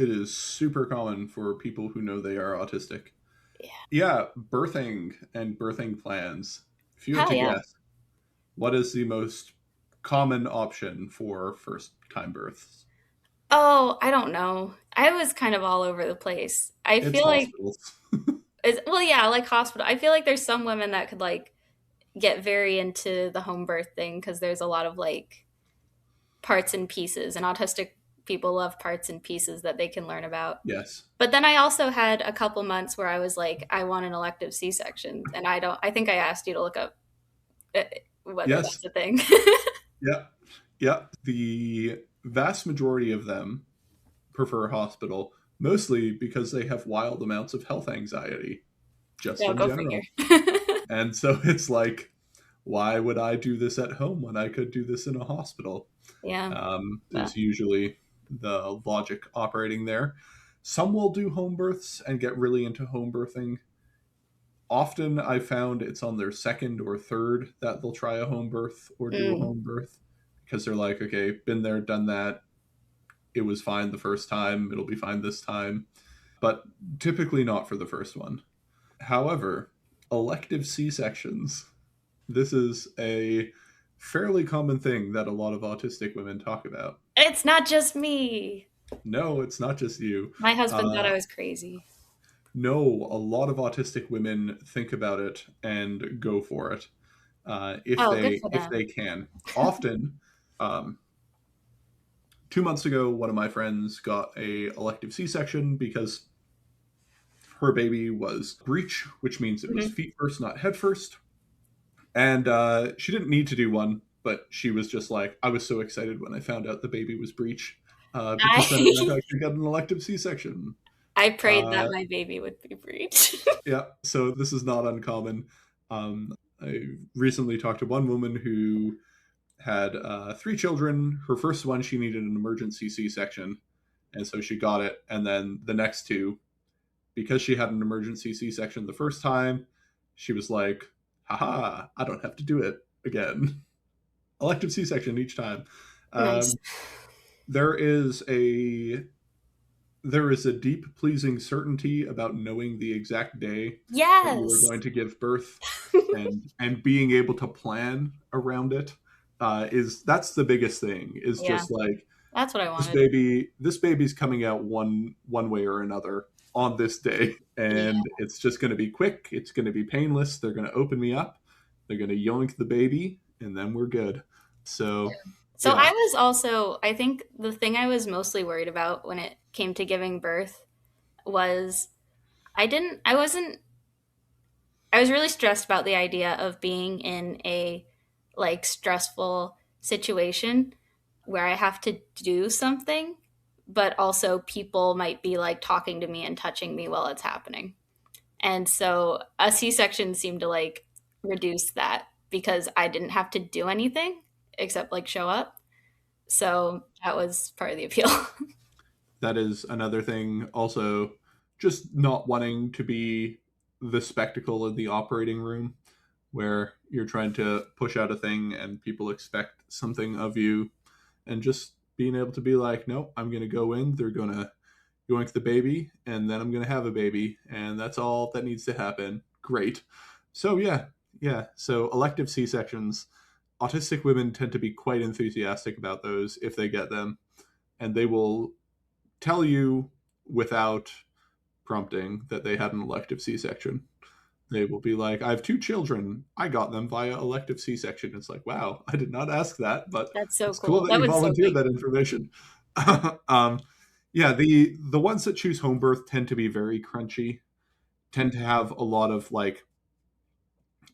is super common for people who know they are autistic. yeah, Yeah. Birthing and birthing plans. If you had hell to yeah. guess, what is the most common option for first time births? Oh, I don't know. I was kind of all over the place. I It's feel like hospitals. well, yeah, like hospital. I feel like there's some women that could like get very into the home birth thing because there's a lot of like parts and pieces, and autistic people love parts and pieces that they can learn about. Yes. But then I also had a couple months where I was like, I want an elective C-section, and I think I asked you to look up uh, whether Yes. that's a thing. Yeah. Yeah. The vast majority of them prefer hospital, mostly because they have wild amounts of health anxiety, just No, in go figure. general. And so it's like, why would I do this at home when I could do this in a hospital? Yeah, but Is usually the logic operating there. Some will do home births and get really into home birthing. Often I found it's on their second or third that they'll try a home birth or do a mm, home birth because they're like, okay, been there, done that. It was fine the first time. It'll be fine this time. But typically not for the first one. However, elective C sections. This is a fairly common thing that a lot of autistic women talk about. it's not just me. No, it's not just you. My husband thought Uh, I was crazy. no, a lot of autistic women think about it and go for it if Oh, good they for if them. they can. Often, um, 2 months ago, one of my friends got a elective C-section because her baby was breech, which means it was Mhm. feet first, not head first. And she didn't need to do one, but she was just like, I was so excited when I found out the baby was breech because then it meant I I could get an elective C-section. I prayed that Uh, my baby would be breech. yeah, so this is not uncommon. I recently talked to one woman who had three children. Her first one, she needed an emergency C-section, and so she got it. And then the next two, because she had an emergency C-section the first time, she was like, haha, I don't have to do it again. Elective C-section each time. Nice. Um, there is a there is a deep, pleasing certainty about knowing the exact day that you are Yes. going to give birth, and being able to plan around it is that's the biggest thing. Is Yeah, just like that's what I this wanted. baby's coming out one way or another on this day, Yeah. and it's just going to be quick. It's going to be painless. They're going to open me up. They're going to yoink the baby, and then we're good. So So I yeah. was also, I think the thing I was mostly worried about when it came to giving birth was I wasn't, I was really stressed about the idea of being in a like stressful situation where I have to do something, but also people might be like talking to me and touching me while it's happening. And so a C-section seemed to like reduce that because I didn't have to do anything. except like show up. So that was part of the appeal. That is another thing. Also, just not wanting to be the spectacle in the operating room where you're trying to push out a thing and people expect something of you, and just being able to be like, nope, I'm going to go in, they're going to yoink the baby, and then I'm going to have a baby, and that's all that needs to happen. Great. So, yeah. So, elective C sections, autistic women tend to be quite enthusiastic about those if they get them, and they will tell you without prompting that they had an elective C section. They will be like, I have 2 children. I got them via elective C section. It's like, wow, I did not ask that, but That's so it's cool cool. that That you would so volunteered make that information. Yeah, the ones that choose home birth tend to be very crunchy, tend to have a lot of like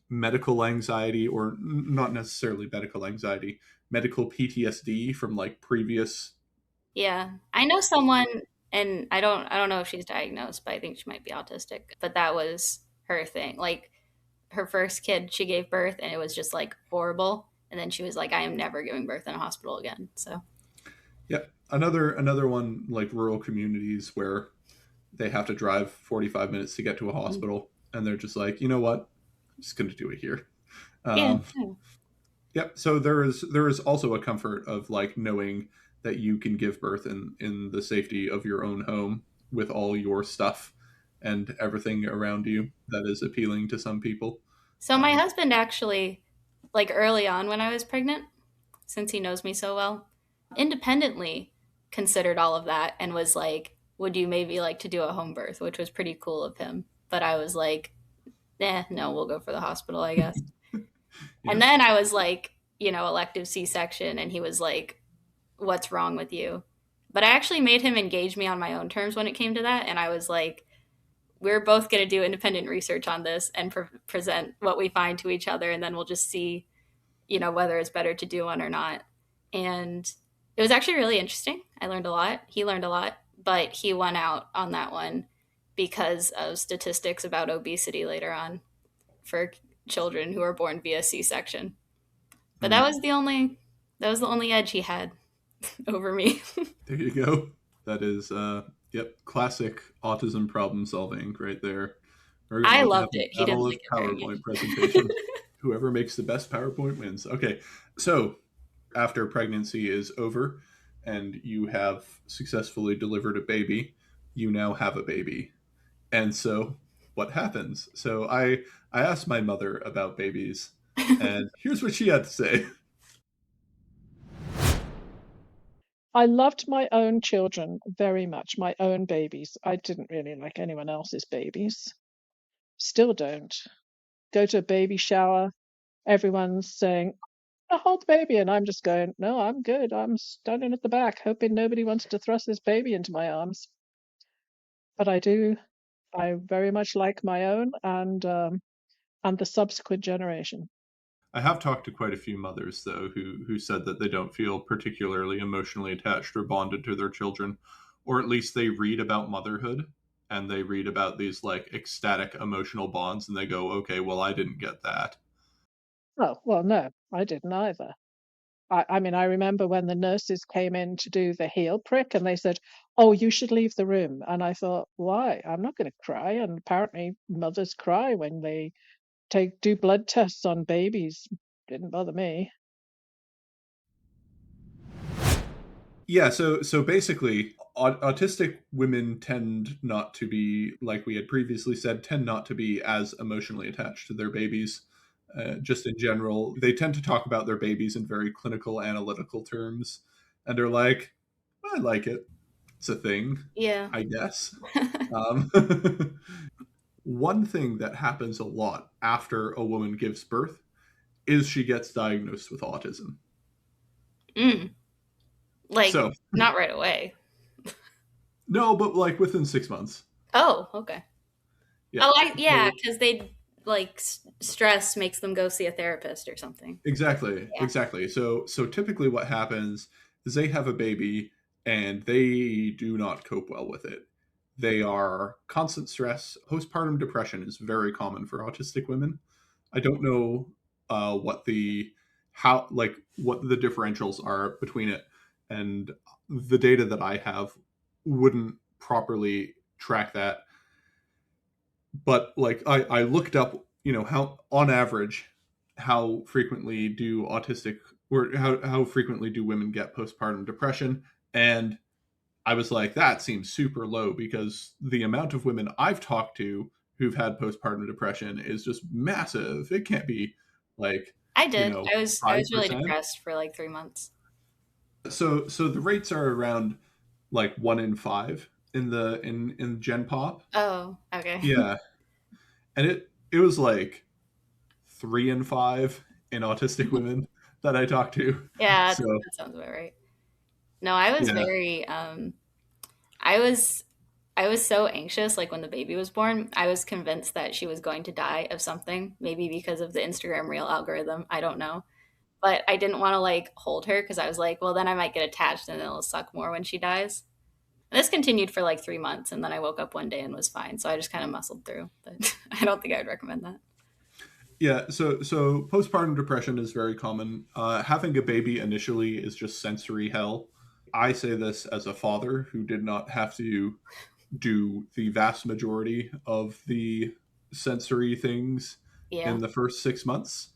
medical anxiety, or not necessarily medical anxiety, medical PTSD from like previous. Yeah. I know someone, and I don't know if she's diagnosed, but I think she might be autistic. But that was her thing. Like her first kid, she gave birth and it was just like horrible. And then she was like, I am never giving birth in a hospital again. So Yep. Another one, like rural communities where they have to drive 45 minutes to get to a hospital, and they're just like, you know what, I'm just going to do it here. yeah. um, yep. So there is also a comfort of like knowing that you can give birth in the safety of your own home with all your stuff and everything around you. That is appealing to some people. So my husband actually, like early on when I was pregnant, since he knows me so well, independently considered all of that and was like, would you maybe like to do a home birth, which was pretty cool of him. But I was like, no, we'll go for the hospital, I guess. Yeah. And then I was like, elective C-section, and he was like, what's wrong with you? But I actually made him engage me on my own terms when it came to that. And I was like, we're both going to do independent research on this and present what we find to each other. And then we'll just see, whether it's better to do one or not. And it was actually really interesting. I learned a lot. He learned a lot, but he won out on that one because of statistics about obesity later on for children who are born via C-section. But Mm, that was the only edge he had over me. there you go. That is, yep, classic autism problem solving right there. We're I going to have loved a it. He didn't battle of like it very PowerPoint much. presentation. Whoever makes the best PowerPoint wins. Okay, so after pregnancy is over and you have successfully delivered a baby, you now have a baby. And so what happens? So I asked my mother about babies, and here's what she had to say. I loved my own children very much, my own babies. I didn't really like anyone else's babies. Still don't. Go to a baby shower, everyone's saying, "I hold the baby," and I'm just going, "No, I'm good. I'm standing at the back, hoping nobody wanted to thrust this baby into my arms." But I do. I very much like my own and the subsequent generation. I have talked to quite a few mothers though who said that they don't feel particularly emotionally attached or bonded to their children, or at least they read about motherhood and they read about these like ecstatic emotional bonds and they go, okay, well, I didn't get that. Oh, well, no, I didn't either. I mean, I remember when the nurses came in to do the heel prick and they said, "Oh, you should leave the room." And I thought, why? I'm not going to cry. And apparently, mothers cry when they do blood tests on babies. Didn't bother me. Yeah, so basically, autistic women tend not to be, like we had previously said, tend not to be as emotionally attached to their babies. Just in general, they tend to talk about their babies in very clinical, analytical terms, and they're like, "I like it. It's a thing, Yeah. I guess." Um, one thing that happens a lot after a woman gives birth is she gets diagnosed with autism. Mm. Like, So, not right away. no, but like within 6 months. Oh, okay. Yeah. Oh, So because they like stress makes them go see a therapist or something. exactly, Yeah. exactly. So typically what happens is they have a baby and they do not cope well with it. They are constant stress. Postpartum depression is very common for autistic women. I don't know what the how, like, what the differentials are between it, and the data that I have wouldn't properly track that. But like I looked up, how on average, how frequently do autistic or how frequently do women get postpartum depression, and I was like, that seems super low because the amount of women I've talked to who've had postpartum depression is just massive. It can't be like, I did. I was really 5%. depressed for like 3 months. So the rates are around like 1 in 5 in the in Gen Pop. Oh, okay. Yeah. And it was like 3 in 5 in autistic women that I talked to. Yeah, So that sounds about right. No, I was yeah, very I was I was so anxious like when the baby was born. I was convinced that she was going to die of something, maybe because of the Instagram reel algorithm. I don't know. But I didn't want to like hold her because I was like, well, then I might get attached and it'll suck more when she dies. And this continued for like 3 months, and then I woke up one day and was fine. So I just kind of muscled through. But I don't think I would recommend that. yeah. So postpartum depression is very common. Having a baby initially is just sensory hell. I say this as a father who did not have to do the vast majority of the sensory things Yeah. in the first 6 months.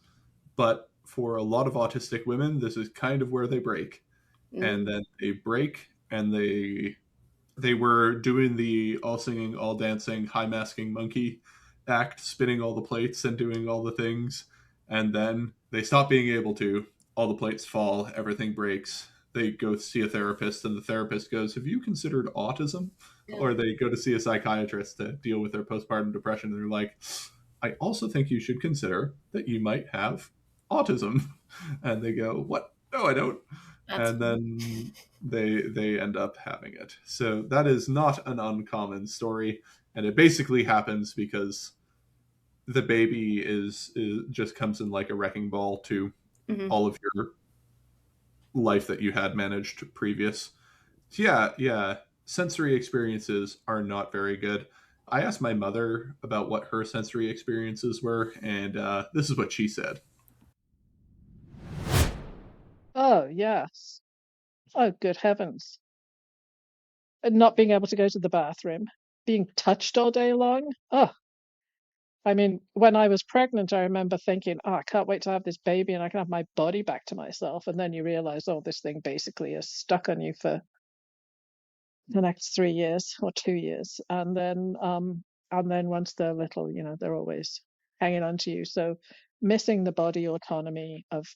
But for a lot of autistic women, this is kind of where they break. And Mm, then they break and they were doing the all singing, all dancing, high masking monkey act, spinning all the plates and doing all the things. And then they stop being able to. All the plates fall, everything breaks. They go see a therapist, and the therapist goes, have you considered autism? yeah. Or they go to see a psychiatrist to deal with their postpartum depression. And they're like, I also think you should consider that you might have autism. And they go, what? No, I don't. That's And then they end up having it. So that is not an uncommon story, and it basically happens because the baby is just comes in like a wrecking ball to hmm all of your life that you had managed previous. So yeah, sensory experiences are not very good. I asked my mother about what her sensory experiences were, and this is what she said. Oh, yes. Oh, good heavens. And not being able to go to the bathroom, being touched all day long. Oh, I mean, when I was pregnant, I remember thinking, oh, I can't wait to have this baby and I can have my body back to myself. And then you realize, oh, this thing basically is stuck on you for the next 3 years or 2 years. And then once they're little, they're always hanging on to you. So missing the body autonomy of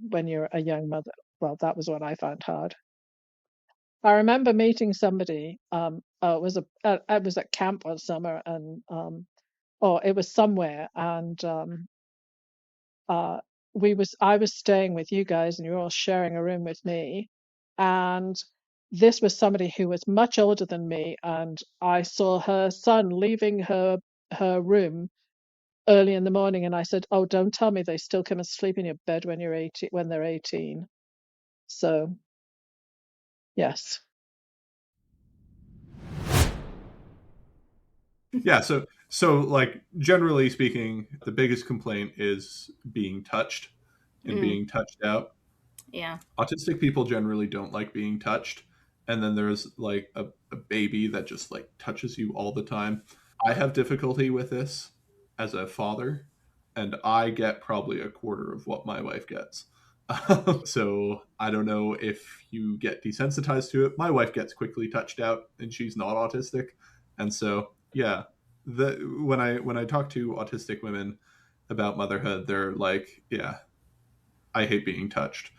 when you're a young mother, well, that was what I found hard. I remember meeting somebody. It was at camp one summer, and or it was somewhere, and uh, I was staying with you guys, and you were all sharing a room with me, and this was somebody who was much older than me, and I saw her son leaving her room early in the morning, and I said, "Oh, don't tell me they still come and sleep in your bed when you're 18, when they're 18." So yes. Yeah, so like generally speaking, the biggest complaint is being touched and Mm, being touched out. yeah. Autistic people generally don't like being touched, and then there's like a baby that just like touches you all the time. I have difficulty with this as a father, and I get probably a quarter of what my wife gets. So I don't know if you get desensitized to it. My wife gets quickly touched out, and she's not autistic, and so yeah. The when I talk to autistic women about motherhood, they're like, "Yeah, I hate being touched."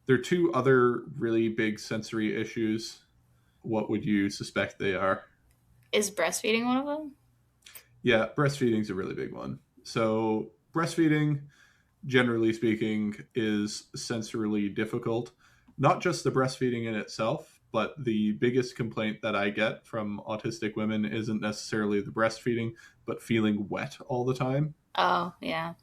There are two other really big sensory issues. What would you suspect they are? Is breastfeeding one of them? Yeah, breastfeeding's a really big one. So, breastfeeding, generally speaking, is sensorily difficult. Not just the breastfeeding in itself, but the biggest complaint that I get from autistic women isn't necessarily the breastfeeding, but feeling wet all the time. Oh, yeah.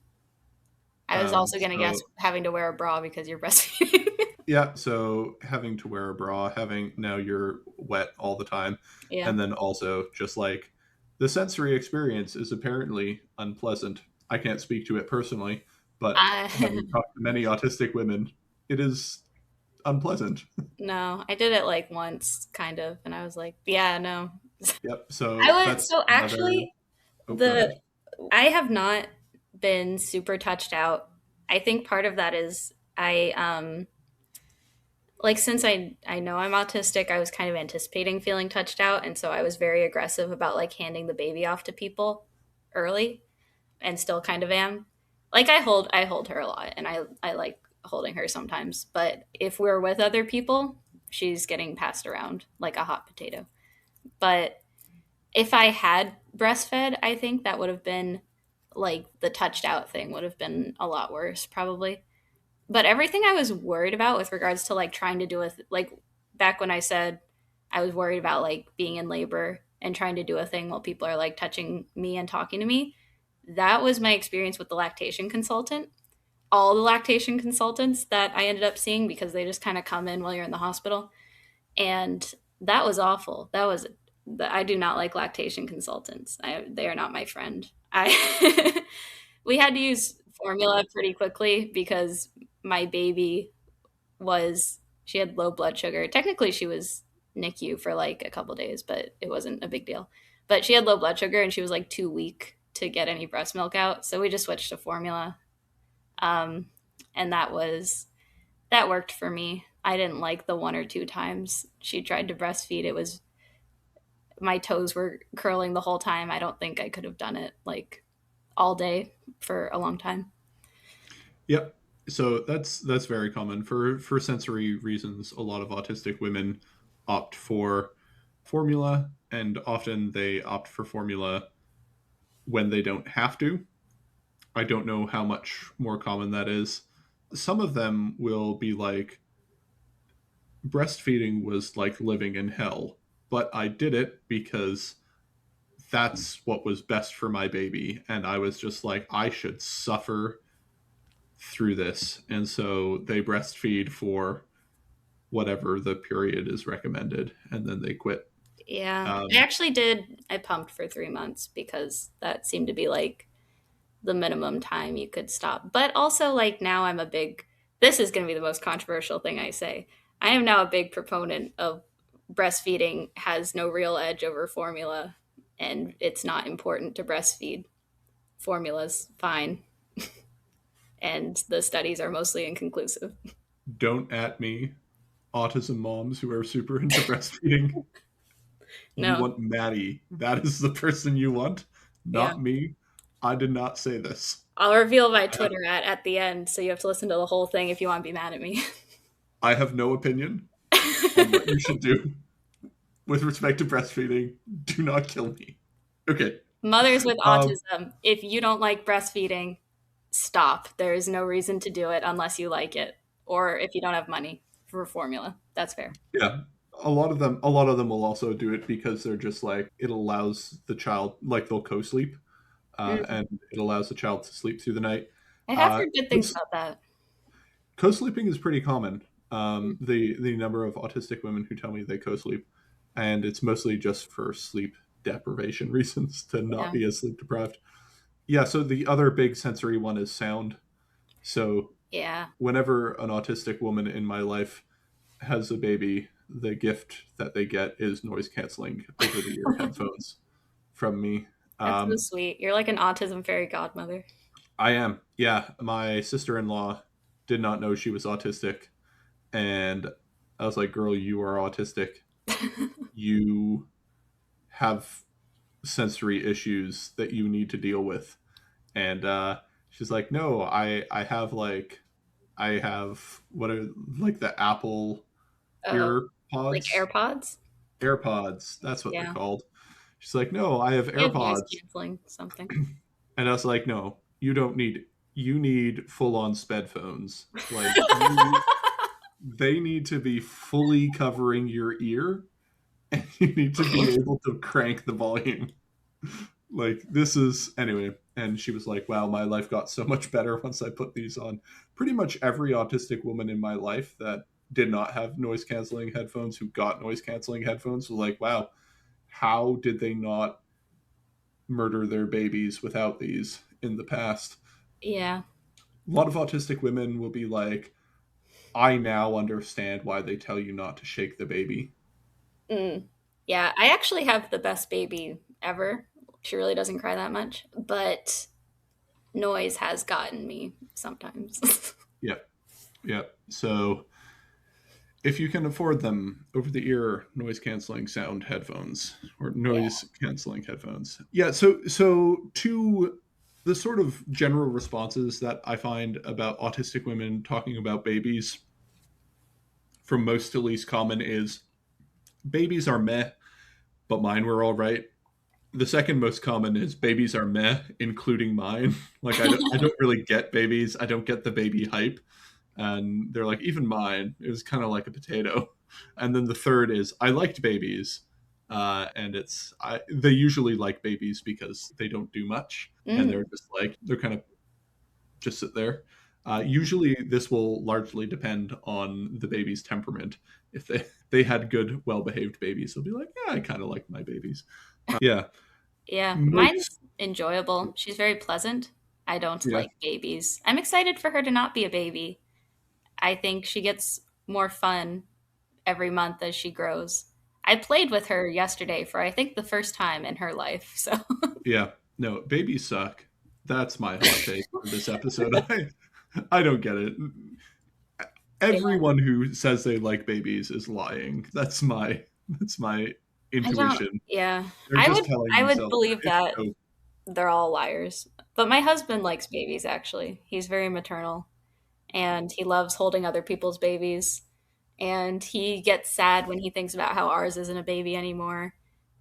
I was also gonna guess So, having to wear a bra because you're breastfeeding. yeah, so having to wear a bra, having now you're wet all the time, Yeah. and then also just like the sensory experience is apparently unpleasant. I can't speak to it personally, but having talked to many autistic women, it is unpleasant. No, I did it like once, kind of, and I was like, yeah, no. Yep. So that's So another. actually, Oh, go the ahead. I have not been super touched out. I think part of that is like since I know I'm autistic, I was kind of anticipating feeling touched out, and so I was very aggressive about like handing the baby off to people early, and still kind of am. Like I hold her a lot, and I like holding her sometimes, but if we're with other people, she's getting passed around like a hot potato. But if I had breastfed, I think that would have been like the touched out thing would have been a lot worse probably. But everything I was worried about with regards to like trying to do with like back when I said I was worried about like being in labor and trying to do a thing while people are like touching me and talking to me, that was my experience with the lactation consultant. All the lactation consultants that I ended up seeing, because they just kind of come in while you're in the hospital, and that was awful. I do not like lactation consultants. They are not my friend. I we had to use formula pretty quickly because my baby was she had low blood sugar. Technically, she was NICU for like a couple days, but it wasn't a big deal. But she had low blood sugar and she was like too weak to get any breast milk out, so we just switched to formula. Um, and that worked for me. I didn't like the one or two times she tried to breastfeed. It was my toes were curling the whole time. I don't think I could have done it like all day for a long time. Yep. So that's very common for sensory reasons. A lot of autistic women opt for formula, and often they opt for formula when they don't have to. I don't know how much more common that is. Some of them will be like, breastfeeding was like living in hell, but I did it because that's what was best for my baby. And I was just like, I should suffer through this. And so they breastfeed for whatever the period is recommended, and then they quit. Yeah. I Um, actually did. I pumped for 3 months because that seemed to be like the minimum time you could stop. But also, like, now this is going to be the most controversial thing I say. I am now a big proponent of breastfeeding has no real edge over formula, and it's not important to breastfeed. Formula's fine, and the studies are mostly inconclusive. don't at me, autism moms who are super into breastfeeding. You No, want Maddie. That is the person you want, yeah. not me. I did not say this. I'll reveal my Twitter at the end, so you have to listen to the whole thing if you want to be mad at me. I have no opinion on what you should do with respect to breastfeeding. Do not kill me. Okay. Mothers with Um, autism, if you don't like breastfeeding, stop. There is no reason to do it unless you like it or if you don't have money for formula. That's fair. yeah. A lot of them will also do it because they're just like, it allows the child, like, they'll co-sleep, Mm. and it allows the child to sleep through the night. I have Uh, heard good things about that. Co-sleeping is pretty common. Mm. The number of autistic women who tell me they co-sleep, and it's mostly just for sleep deprivation reasons, to not Yeah. be as sleep deprived. Yeah. So the other big sensory one is sound. So Yeah. whenever an autistic woman in my life has a baby, the gift that they get is noise canceling over the ear headphones from me. That's so Um, sweet. You're like an autism fairy godmother. I am. Yeah. My sister in law did not know she was autistic. And I was like, girl, you are autistic. You have sensory issues that you need to deal with. And she's like, no, I have what are like the Apple Oh, ear like pods, AirPods? AirPods. That's what they're Yeah. called. She's like, no, I have You have noise AirPods. canceling something. And I was like, no, you don't need. You need full on sped phones. Like you, they need to be fully covering your ear, and you need to be able to crank the volume. Like, this is anyway. And she was like, wow, my life got so much better once I put these on. Pretty much every autistic woman in my life that did not have noise canceling headphones, who got noise canceling headphones, was like, wow, how did they not murder their babies without these in the past? Yeah. lot of autistic women will be like, I now understand why they tell you not to shake the baby. Mm. Yeah, I actually have the best baby ever. She really doesn't cry that much, but noise has gotten me sometimes. Yep. Yep. So if you can afford them, over the ear noise canceling sound headphones or Yeah. noise canceling headphones. Yeah, so to the sort of general responses that I find about autistic women talking about babies, from most to least common, is babies are meh, but mine were all right. The second most common is babies are meh, including mine. Like I don't really get babies. I don't get the baby hype. And they're like, even mine, it was kind of like a potato. And then the third is I liked babies, and they usually like babies because they don't do much, and Mm. they're just like they're kind of just sit there. Usually, this will largely depend on the baby's temperament. If they had good, well behaved babies, they'll be like, yeah, I kind of like my babies. Yeah, Yeah, most mine's enjoyable. She's very pleasant. I don't yeah. like babies. I'm excited for her to not be a baby. I think she gets more fun every month as she grows. I played with her yesterday for I think the first time in her life. So Yeah, no, babies suck. That's my hot take for this episode. I don't get it. yeah, Everyone who says they like babies is lying. That's my I don't. intuition. Yeah, They're I just would. telling I would themselves believe it's that so. they're all liars. But my husband likes babies. Actually, he's very maternal, and he loves holding other people's babies. And he gets sad when he thinks about how ours isn't a baby anymore.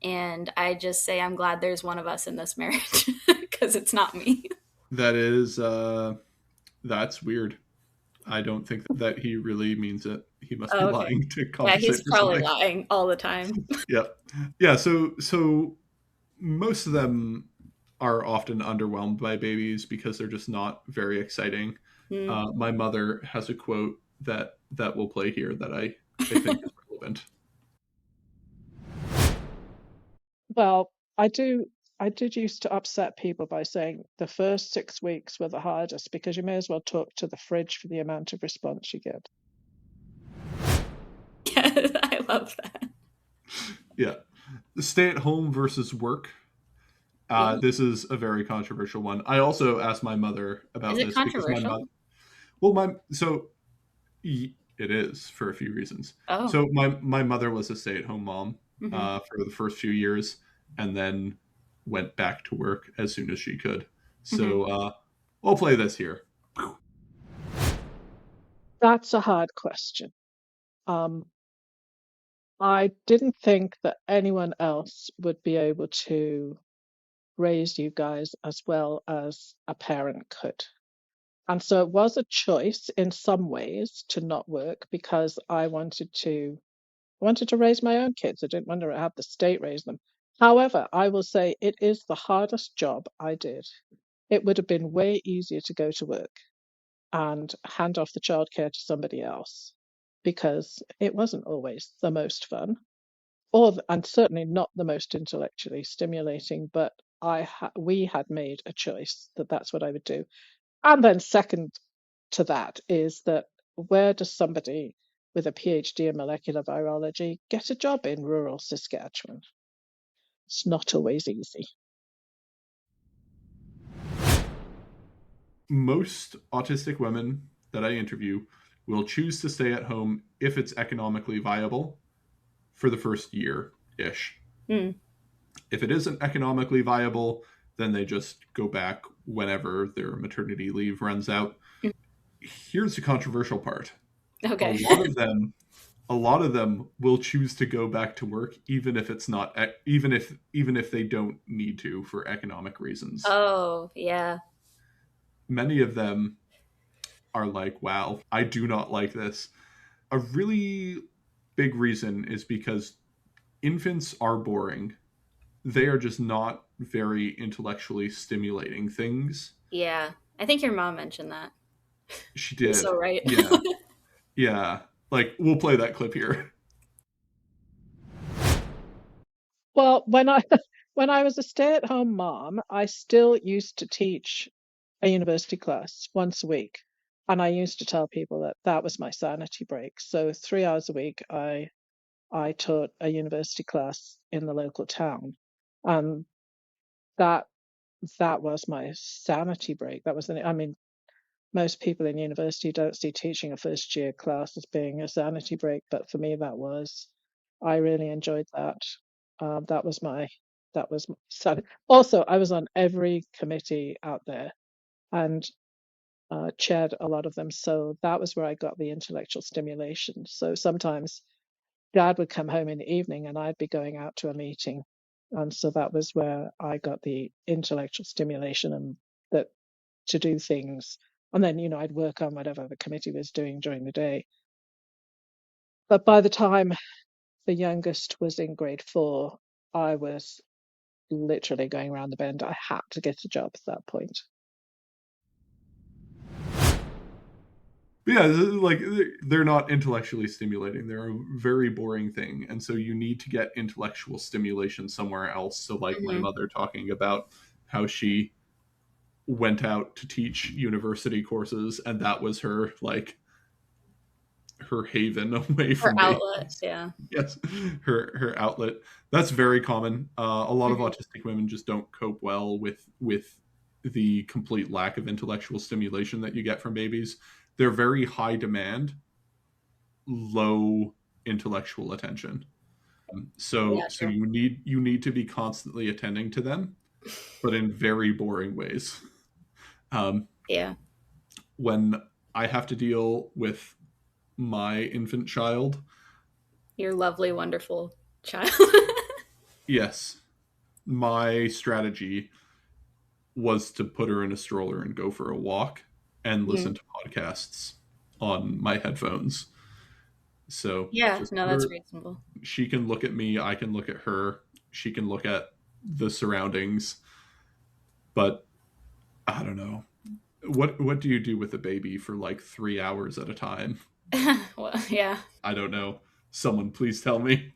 And I just say I'm glad there's one of us in this marriage because it's not me. That is that's weird. I don't think that he really means it. He must be Oh, okay. lying to Yeah, compensate he's for probably something. lying all the time. Yeah. Yeah, so most of them are often underwhelmed by babies because they're just not very exciting. Hmm. My mother has a quote that will play here that I think is relevant. Well, I did used to upset people by saying the first 6 weeks were the hardest because you may as well talk to the fridge for the amount of response you get. Yeah, I love that. Yeah, stay at home versus work. Yeah. This is a very controversial one. I also asked my mother Is about it this because my controversial? mother. Well, my so it is for a few reasons. Oh. So my mother was a stay at home mom Hmm. for the first few years, and then went back to work as soon as she could. Hmm. So I'll play this here. That's a hard question. Um, I didn't think that anyone else would be able to raise you guys as well as a parent could. And so it was a choice in some ways to not work because I wanted to raise my own kids. I didn't want to have the state raise them. However, I will say it is the hardest job I did. It would have been way easier to go to work and hand off the childcare to somebody else because it wasn't always the most fun and certainly not the most intellectually stimulating, but we had made a choice that that's what I would do. And then second to that is that where does somebody with a PhD in molecular virology get a job in rural Saskatchewan? It's not always easy. Most autistic women that I interview will choose to stay at home if it's economically viable for the first year ish. Hmm. If it isn't economically viable, then they just go back whenever their maternity leave runs out. Here's the controversial part. A Okay. lot of them a lot of them will choose to go back to work even if it's not even if they don't need to for economic reasons. Oh, yeah. Many of them are like, wow, I do not like this. A really big reason is because infants are boring. They are just not very intellectually stimulating things. Yeah. I think your mom mentioned that. She You're did. so right. Yeah. Yeah. Like we'll play that clip here. Well, when I when I was a stay-at-home mom, I still used to teach a university class once a week. And I used to tell people that that was my sanity break. So 3 hours a week, I taught a university class in the local town. And that that was my sanity break. That was I mean, most people in university don't see teaching a first year class as being a sanity break, but for me that was. I really enjoyed that. That was my sanity. Also, I was on every committee out there and chaired a lot of them, so that was where I got the intellectual stimulation. So sometimes Dad would come home in the evening and I'd be going out to a meeting, and so that was where I got the intellectual stimulation and that to do things. And then, I'd work on whatever the committee was doing during the day. But by the time the youngest was in grade 4, I was literally going around the bend. I had to get a job at that point. But yeah, like they're not intellectually stimulating. They're a very boring thing, and so you need to get intellectual stimulation somewhere else. So, like my Mm-hmm. mother talking about how she went out to teach university courses, and that was her her haven away Her from outlet, babies. yeah. Yes, her outlet. That's very common. A lot of Mm-hmm. autistic women just don't cope well with the complete lack of intellectual stimulation that you get from babies. They're very high demand, low intellectual attention. So Yeah, so sure. you need to be constantly attending to them, but in very boring ways. Um, Yeah. when I have to deal with my infant child, Your lovely, wonderful child. yes, my strategy was to put her in a stroller and go for a walk and listen Mhm. to podcasts on my headphones. So Yeah, just no, put that's her, reasonable. she can look at me, I can look at her, she can look at the surroundings, but I don't know. What do you do with a baby for like 3 hours at a time? Well, yeah. I don't know. Someone please tell me.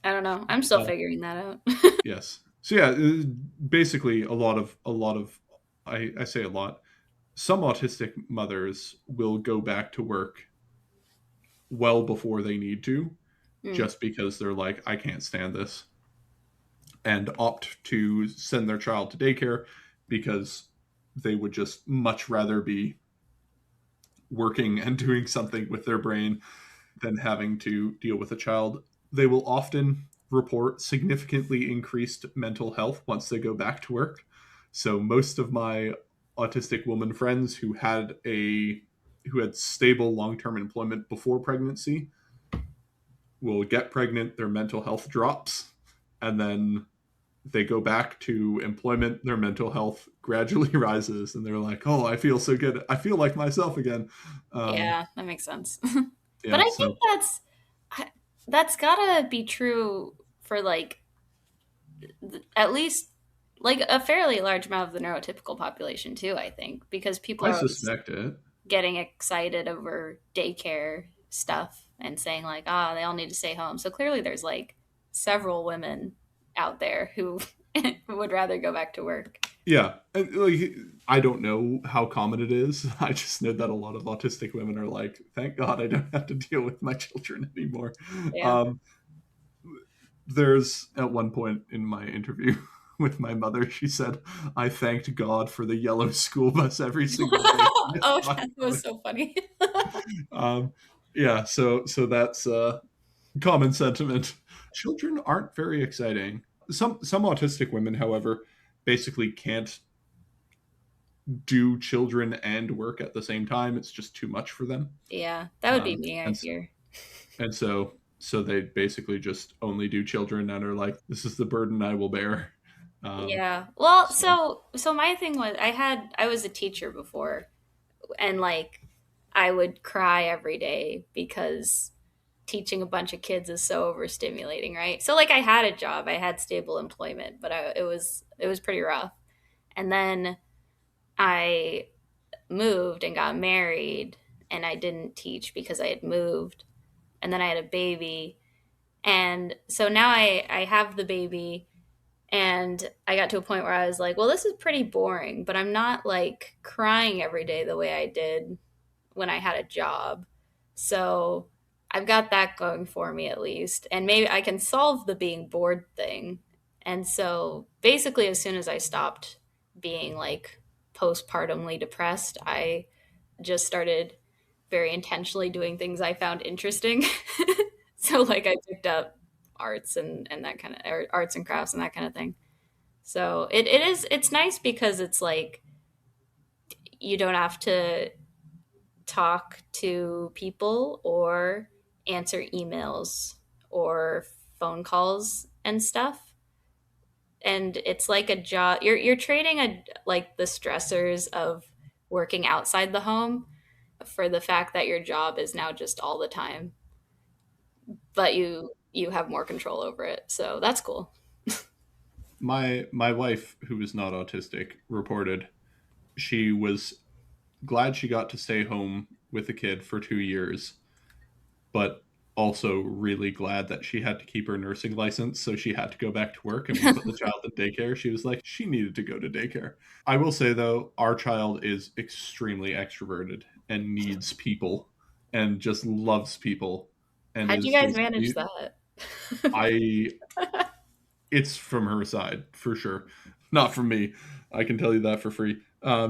I don't know. I'm still Uh, figuring that out. yes. So yeah, basically a lot of I say a lot. Some autistic mothers will go back to work well before they need to, Mm, just because they're like, I can't stand this, and opt to send their child to daycare because they would just much rather be working and doing something with their brain than having to deal with a child. They will often report significantly increased mental health once they go back to work. So most of my autistic woman friends who had stable long-term employment before pregnancy will get pregnant, their mental health drops, and then they go back to employment, their mental health gradually rises, and they're like, "Oh, I feel so good. I feel like myself again." Um, yeah, that makes sense. But yeah, I think so I- that's gotta be true for like at least like a fairly large amount of the neurotypical population too, I think, because people I are always suspect it. getting excited over daycare stuff and saying like, ah, they all need to stay home. So clearly there's like several women out there who would rather go back to work. Yeah, and, like I don't know how common it is. I just know that a lot of autistic women are like, "Thank God I don't have to deal with my children anymore." Yeah. Um, there's at one point in my interview with my mother, she said, "I thanked God for the yellow school bus every single day." She just Oh, talked that about was it. so funny. Yeah, so that's common sentiment. Children aren't very exciting. Some autistic women, however, basically can't do children and work at the same time. It's just too much for them. Yeah, that would be Um, me, I and fear. and so they basically just only do children and are like, this is the burden I will bear. Um, Yeah. Well, so so my thing was I was a teacher before and like I would cry every day because teaching a bunch of kids is so overstimulating, right? So like I had a job, I had stable employment, but it was pretty rough. And then I moved and got married and I didn't teach because I had moved. And then I had a baby. And so now I have the baby And I got to a point where I was like, well, this is pretty boring, but I'm not like crying every day the way I did when I had a job. So I've got that going for me at least. And maybe I can solve the being bored thing. And so basically, as soon as I stopped being like postpartumly depressed, I just started very intentionally doing things I found interesting. So like I picked up arts and that kind of or arts and crafts and that kind of thing. So it's nice because it's like you don't have to talk to people or answer emails or phone calls and stuff. And it's like a job you're trading a like the stressors of working outside the home for the fact that your job is now just all the time, but you have more control over it. So that's cool. My wife, who is not autistic, reported she was glad she got to stay home with the kid for 2 years, but also really glad that she had to keep her nursing license, so she had to go back to work. And we put the child in daycare. She was like, she needed to go to daycare. I will say, though, our child is extremely extroverted and needs people and just loves people and How'd you is guys just, manage that? I, it's from her side for sure, not from me. I can tell you that for free.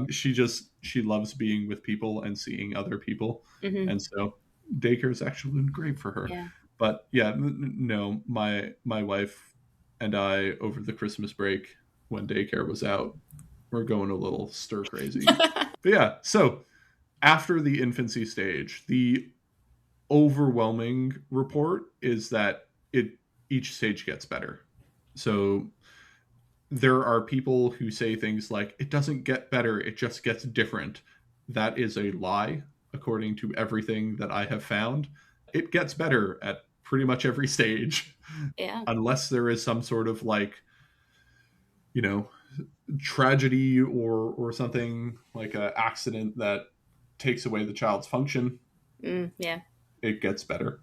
She loves being with people and seeing other people, Hmm. and so daycare's actually been great for her. Yeah. But yeah, no, my wife and I over the Christmas break when daycare was out, we're going a little stir crazy. But yeah, so after the infancy stage, the overwhelming report is that it each stage gets better. So there are people who say things like, it doesn't get better, it just gets different. That is a lie, according to everything that I have found. It gets better at pretty much every stage, Yeah. unless there is some sort of like, you know, tragedy or something like an accident that takes away the child's function. Yeah. It gets better.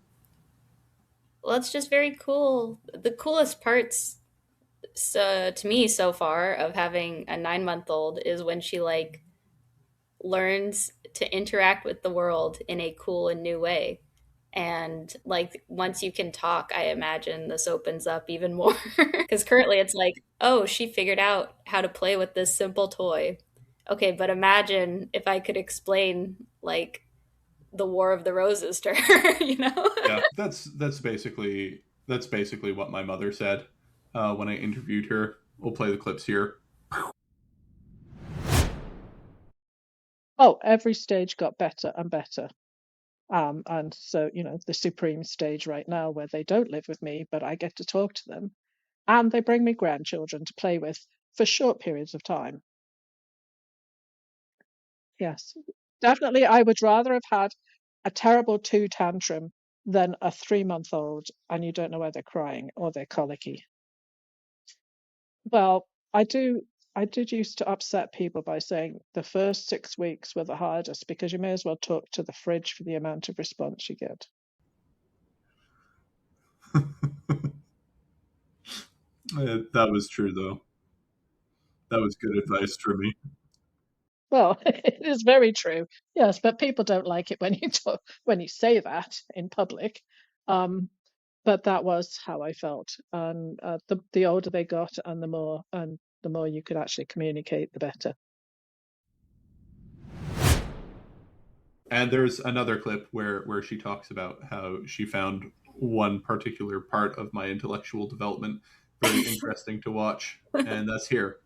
Well, it's just very cool. The coolest parts, so, to me so far of having a 9 month old is when she like learns to interact with the world in a cool and new way. And like once you can talk, I imagine this opens up even more. Because currently it's like, oh, she figured out how to play with this simple toy. Okay, but imagine if I could explain like the War of the Roses to her, you know? Yeah, that's basically what my mother said when I interviewed her. We'll play the clips here. Oh, every stage got better and better. And so, the supreme stage right now where they don't live with me, but I get to talk to them and they bring me grandchildren to play with for short periods of time. Yes, definitely. I would rather have had a terrible two tantrum than a 3 month old and you don't know whether they're crying or they're colicky. Well, I did used to upset people by saying the first 6 weeks were the hardest because you may as well talk to the fridge for the amount of response you get. That was true, though. That was good advice for me. Well, it is very true. Yes, but people don't like it when you talk, when you say that in public. Um, but that was how I felt. And the older they got, and the more you could actually communicate, the better. And there's another clip where she talks about how she found one particular part of my intellectual development very interesting to watch, and that's here.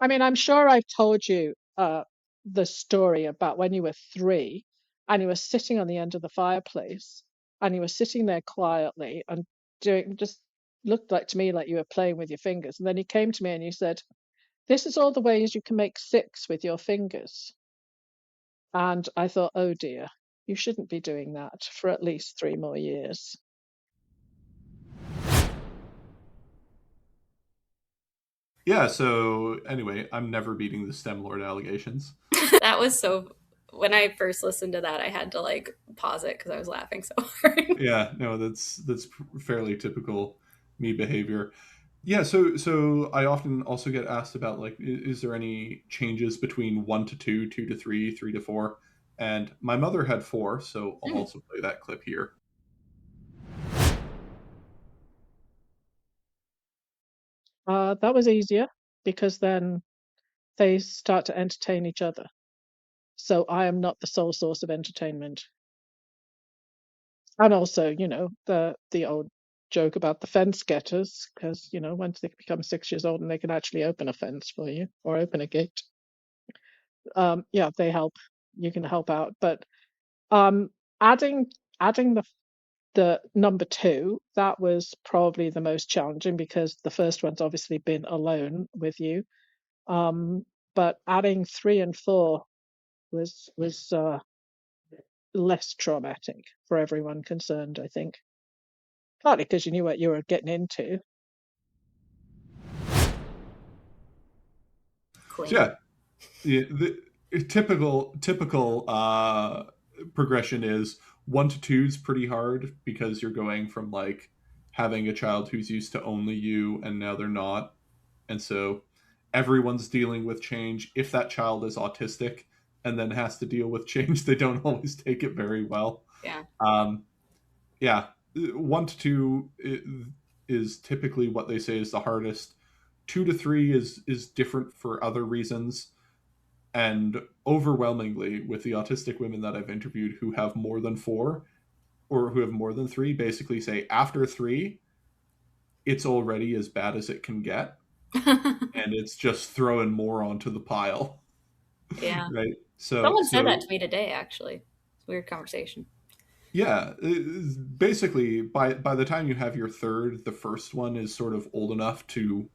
I mean, I'm sure I've told you the story about when you were 3 and you were sitting on the end of the fireplace and you were sitting there quietly and doing just looked like to me like you were playing with your fingers. And then you came to me and you said, "This is all the ways you can make 6 with your fingers." And I thought, oh dear, you shouldn't be doing that for at least 3 more years. Yeah, so anyway, I'm never beating the STEM Lord allegations. That was so when I first listened to that, I had to like pause it because I was laughing so hard. Yeah, no, that's fairly typical me behavior. Yeah, so I often also get asked about like, is there any changes between 1 to 2, 2 to 3, 3 to 4? And my mother had 4, so I'll also play that clip here. That was easier because then they start to entertain each other. So I am not the sole source of entertainment. And also, the old joke about the fence getters, because, once they become 6 years old and they can actually open a fence for you or open a gate, yeah, they help. You can help out. But um, adding adding the number two, that was probably the most challenging because the first one's obviously been alone with you. Um, but adding 3 and 4 was less traumatic for everyone concerned, I think. Partly because you knew what you were getting into. So Queen. yeah, the typical progression is 1 to 2 is pretty hard because you're going from like having a child who's used to only you and now they're not, and so everyone's dealing with change. If that child is autistic and then has to deal with change, they don't always take it very well. Yeah. Um, yeah, 1 to 2 is typically what they say is the hardest. 2 to 3 is different for other reasons, and overwhelmingly with the autistic women that I've interviewed who have more than 4 or who have more than 3, basically say after 3 it's already as bad as it can get, and it's just throwing more onto the pile. Yeah. Right, so Someone said that so to me today, actually. It's a weird conversation. yeah, basically by the time you have your third, the first one is sort of old enough to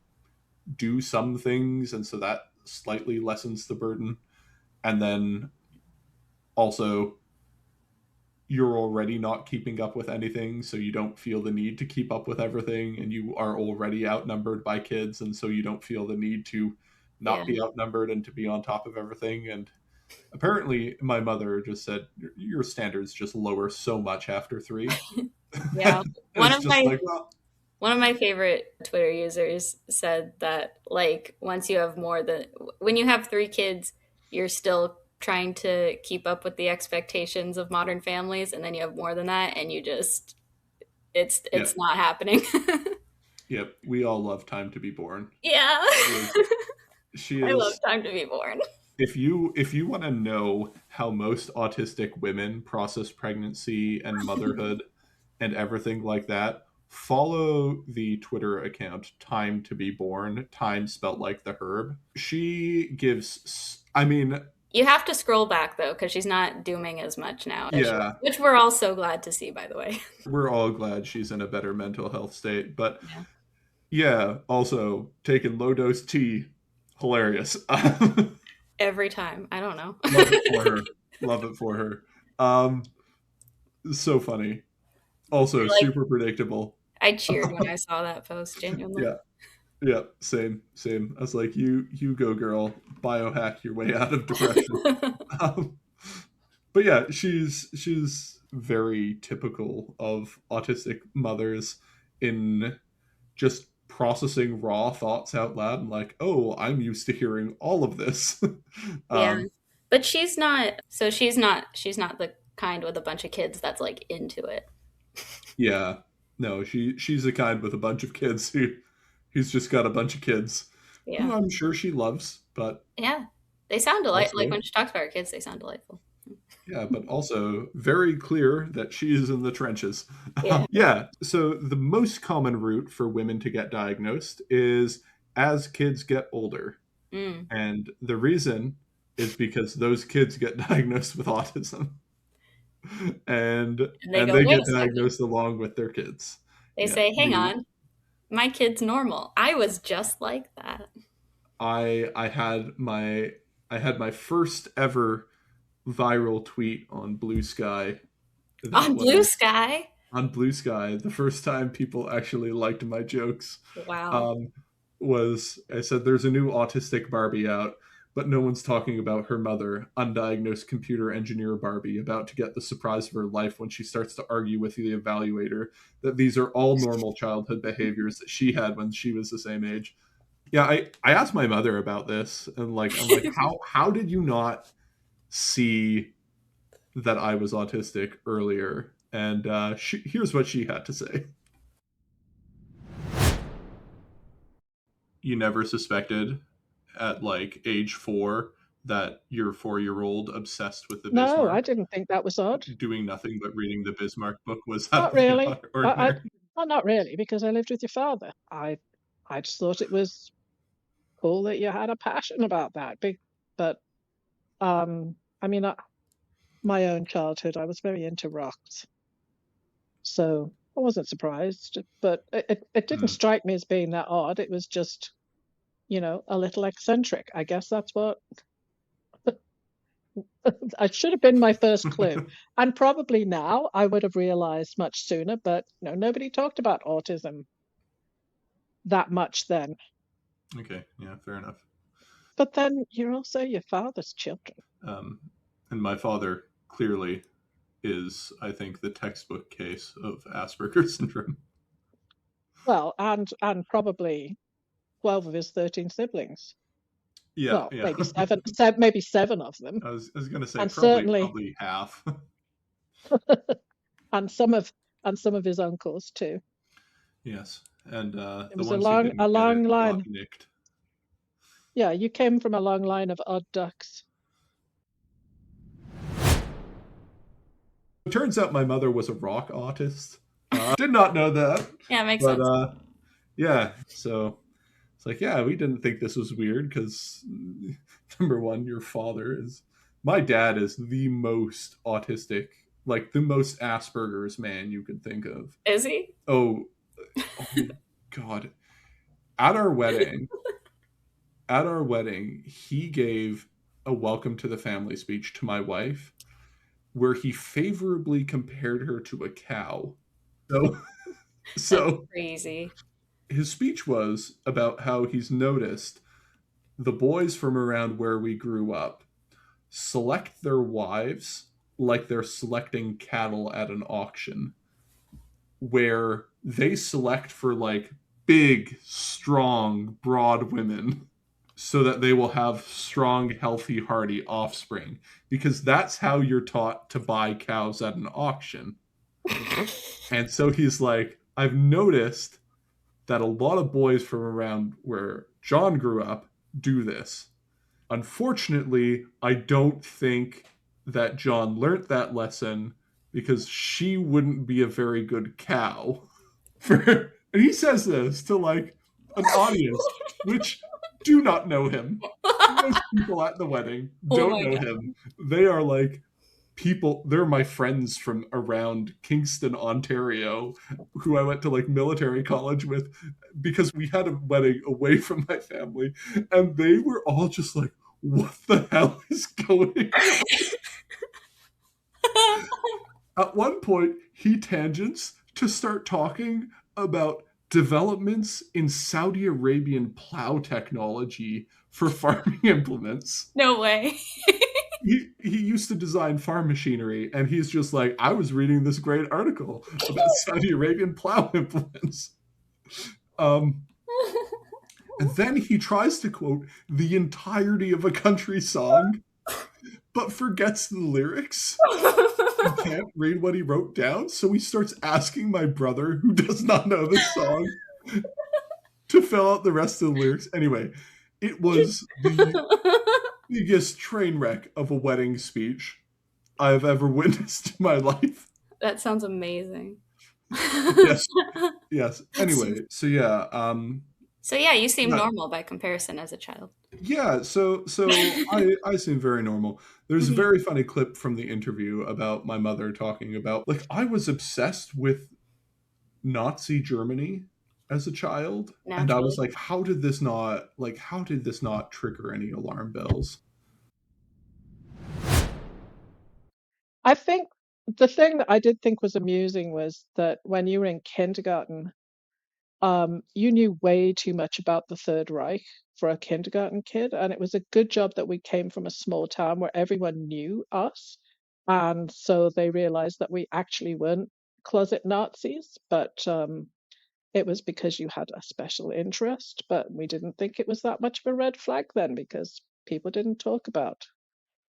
do some things, and so that slightly lessens the burden. And then also you're already not keeping up with anything, so you don't feel the need to keep up with everything, and you are already outnumbered by kids, and so you don't feel the need to Yeah. not be outnumbered and to be on top of everything. And apparently my mother just said your standards just lower so much after 3. Yeah. And One it's of just my like, well, one of my favorite Twitter users said that like once you have more than when you have 3 kids, you're still trying to keep up with the expectations of modern families, and then you have more than that and you just yeah, it's not happening. yeah, we all love Time to Be Born. Yeah. She I love is Time to Be Born. if you want to know how most autistic women process pregnancy and motherhood and everything like that, follow the Twitter account Time to Be Born, time spelt like the herb. She gives, I mean, You have to scroll back though, because she's not dooming as much now as she, yeah, which we're all so glad to see, by the way. we're all glad she's in a better mental health state. But Yeah. yeah, also taking low dose tea, hilarious. Every time. I don't know. Love it for her. Love it for her. Um, so funny. Also Like super predictable. I cheered when I saw that post, genuinely. Yeah, yeah, same. I was like, you go, girl. Biohack your way out of depression. Um, but yeah, she's very typical of autistic mothers in just processing raw thoughts out loud and like, oh, I'm used to hearing all of this. Yeah. um, But she's not the kind with a bunch of kids that's like into it. yeah, no, she's the kind with a bunch of kids who's just got a bunch of kids who Yeah. I'm sure she loves, but Yeah. They sound delightful. Like also when she talks about her kids, they sound delightful. yeah, but also very clear that she is in the trenches. Yeah. Yeah, so the most common route for women to get diagnosed is as kids get older. Mm. And the reason is because those kids get diagnosed with autism. and And they and go, they wait get a second. diagnosed along with their kids. They Yeah, say, hang the on, my kid's normal. I was just like that. I had my first ever viral tweet on Blue Sky. That On Blue was Sky. on Blue Sky. The first time people actually liked my jokes Wow. um, was I said, "There's a new autistic Barbie out. but no one's talking about her mother, undiagnosed computer engineer Barbie, about to get the surprise of her life when she starts to argue with the evaluator that these are all normal childhood behaviors that she had when she was the same age. Yeah, I asked my mother about this, and like I'm like, how did you not see that I was autistic earlier? And here's what she had to say. You never suspected at like age 4 that your 4-year-old obsessed with the No, I Bismarck, didn't think that was odd. doing nothing but reading the Bismarck book was out Not of the really. ordinary. Well, not really, because I lived with your father. I just thought it was cool that you had a passion about that. But I mean, my own childhood, I was very into rocks, so I wasn't surprised. But it didn't Hmm. strike me as being that odd. It was just, a little eccentric. I guess that's what I should have been my first clue. And probably now I would have realized much sooner, but nobody talked about autism that much then. Okay, yeah, fair enough. But then you're also your father's children. Um, and my father clearly is, I think, the textbook case of Asperger's syndrome. Well, and probably 12 of his 13 siblings. Yeah, Well, yeah. maybe seven of them. I was going to say And probably certainly probably half. and some of his uncles too. Yes, and It the was a ones who a didn't get it long got line. nicked. Yeah, you came from a long line of odd ducks. It turns out my mother was a rock artist. Did not know that. Yeah, makes But sense. yeah, so it's like, yeah, we didn't think this was weird because number one, your father is, my dad is the most autistic, like the most Asperger's man you could think of. Is he? Oh, oh God. At our wedding, he gave a welcome to the family speech to my wife where he favorably compared her to a cow. So, That's so crazy. his speech was about how he's noticed the boys from around where we grew up select their wives like they're selecting cattle at an auction, where they select for like big, strong, broad women so that they will have strong, healthy, hardy offspring, because that's how you're taught to buy cows at an auction. And so he's like, I've noticed that a lot of boys from around where John grew up do this. Unfortunately, I don't think that John learnt that lesson because she wouldn't be a very good cow. And he says this to like an audience which do not know him. Most people at the wedding Oh don't my know god. him. They are like people, they're my friends from around Kingston, Ontario, who I went to like military college with, because we had a wedding away from my family, and they were all just like, what the hell is going on? At one point, he tangents to start talking about developments in Saudi Arabian plow technology for farming implements. No way. He used to design farm machinery, and he's just like, I was reading this great article about Saudi Arabian plow implements. And then he tries to quote the entirety of a country song, but forgets the lyrics and can't read what he wrote down. So he starts asking my brother, who does not know the song, to fill out the rest of the lyrics. Anyway, it was the biggest train wreck of a wedding speech I've ever witnessed in my life. That sounds amazing. Yes. Yes. Anyway, so yeah, So yeah, you seem yeah, normal by comparison as a child. yeah. So I seem very normal. There's a very funny clip from the interview about my mother talking about like I was obsessed with Nazi Germany as a child, and I was Naturally. like, how did this not trigger any alarm bells? I think the thing that I did think was amusing was that when you were in kindergarten, you knew way too much about the Third Reich for a kindergarten kid. And it was a good job that we came from a small town where everyone knew us. And so they realized that we actually weren't closet Nazis, but it was because you had a special interest. But we didn't think it was that much of a red flag then because people didn't talk about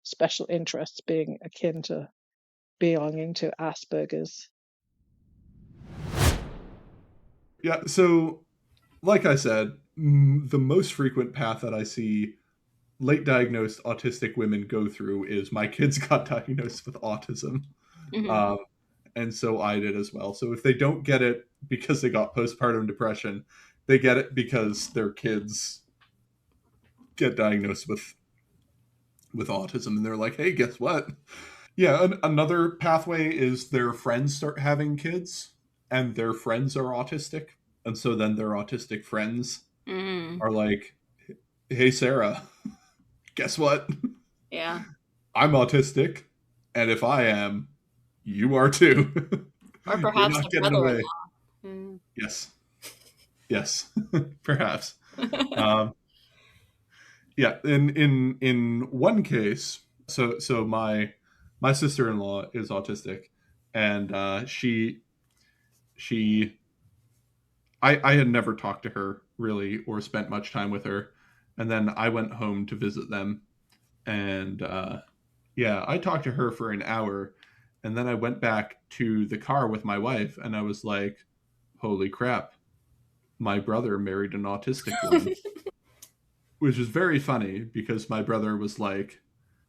special interests being akin to belonging to Asperger's. Yeah, so like I said, the most frequent path that I see late diagnosed autistic women go through is my kids got diagnosed with autism. Mm-hmm. And so I did as well. So if they don't get it because they got postpartum depression, they get it because their kids get diagnosed with autism, and they're like, hey, guess what? Yeah, another pathway is their friends start having kids and their friends are autistic, and so then their autistic friends Mm. are like, hey, Sarah, guess what? Yeah. I'm autistic, and if I am, you are too. Or You're perhaps not the getting away. brother-in-law. Mm. Yes, perhaps. Um, yeah, in one case, so my sister in law is autistic, and she I had never talked to her really or spent much time with her, and then I went home to visit them, and yeah, I talked to her for an hour, and then I went back to the car with my wife, and I was like, holy crap, my brother married an autistic woman. Which is very funny because my brother was like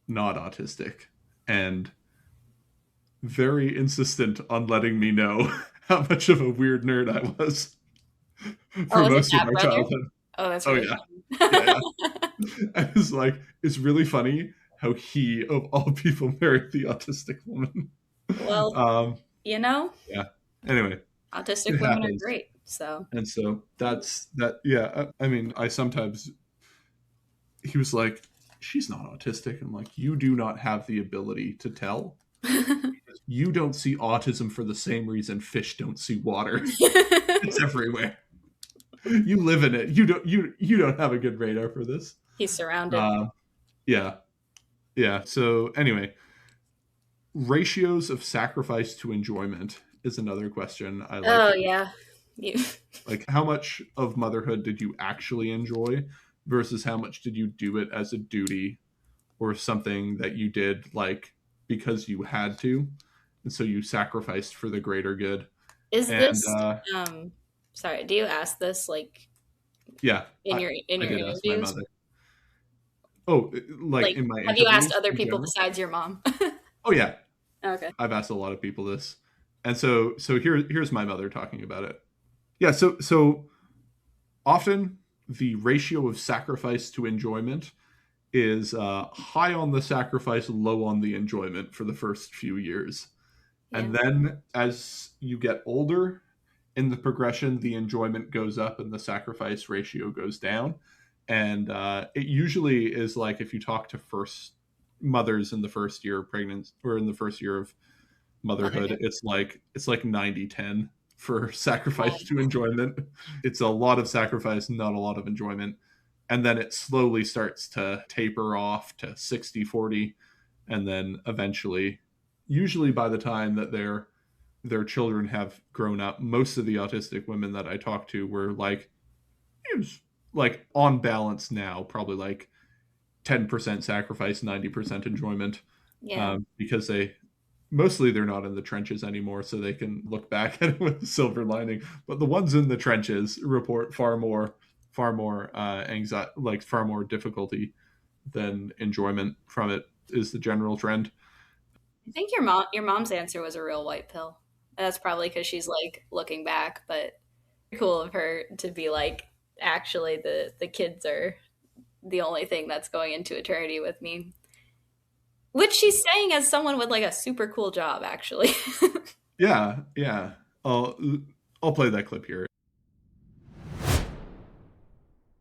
not autistic and very insistent on letting me know how much of a weird nerd I was for Oh, is it most of that our brother? childhood. Oh, that's Oh really yeah, yeah, fun. yeah. I was like, it's really funny how he of all people married the autistic woman. Well, um, you know, yeah. Anyway, autistic it women are happens, great. So, and so that's that. Yeah, I mean, I sometimes he was like, she's not autistic. I'm like, you do not have the ability to tell. You don't see autism for the same reason fish don't see water. It's everywhere. You live in it. You don't have a good radar for this. he's surrounded. Um, yeah, yeah. So anyway, ratios of sacrifice to enjoyment is another question I like Oh to. yeah. You, Like, how much of motherhood did you actually enjoy versus how much did you do it as a duty or something that you did like because you had to, and so you sacrificed for the greater good. is And this sorry, do you ask this like yeah, in I your did ask my interviews? mother. Oh, like Like, in my have you asked interviews other in people general. besides your mom? Oh yeah, Okay. I've asked a lot of people this, and so here's my mother talking about it. Yeah, so often the ratio of sacrifice to enjoyment is high on the sacrifice, low on the enjoyment for the first few years. Yeah. And then as you get older, in the progression, the enjoyment goes up and the sacrifice ratio goes down. And it usually is like if you talk to first mothers in the first year of pregnancy or in the first year of motherhood, Motherhood. it's like 90-10 for sacrifice Oh, to enjoyment. It's a lot of sacrifice, not a lot of enjoyment. And then it slowly starts to taper off to 60-40, and then eventually, usually by the time that their children have grown up, most of the autistic women that I talked to were like, it was like on balance now, probably like 10% sacrifice, 90% enjoyment, yeah. because they're not in the trenches anymore, so they can look back at it with a silver lining. But the ones in the trenches report far more anxiety, like far more difficulty than enjoyment from it is the general trend. I think your mom's answer was a real white pill. That's probably because she's like looking back, but cool of her to be like, actually, the kids are the only thing that's going into eternity with me. Which she's saying as someone with like a super cool job, actually. Yeah, yeah. I'll play that clip here.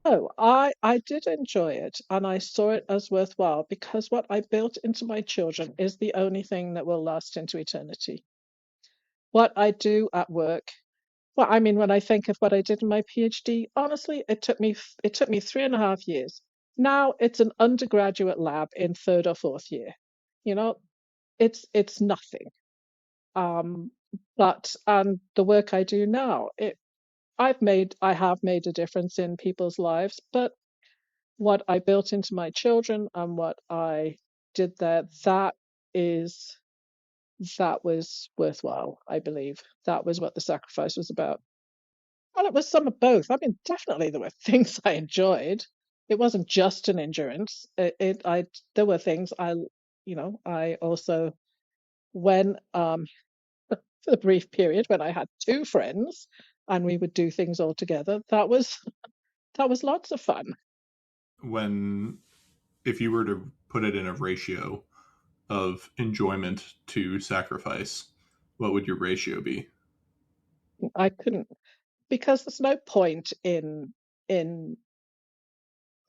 Oh, I did enjoy it and I saw it as worthwhile because what I built into my children is the only thing that will last into eternity. What I do at work, Well, I mean, when I think of what I did in my PhD, honestly, it took me 3.5 years. Now it's an undergraduate lab in third or fourth year. You know, it's nothing. Um, but the work I do now, I have made a difference in people's lives. But what I built into my children and what I did there, is that was worthwhile. I believe that was what the sacrifice was about. Well, it was some of both. I mean, definitely there were things I enjoyed. It wasn't just an endurance. There were things I also, when for the brief period when I had two friends and we would do things all together, that was lots of fun. When, if you were to put it in a ratio of enjoyment to sacrifice, what would your ratio be? I couldn't, because there's no point in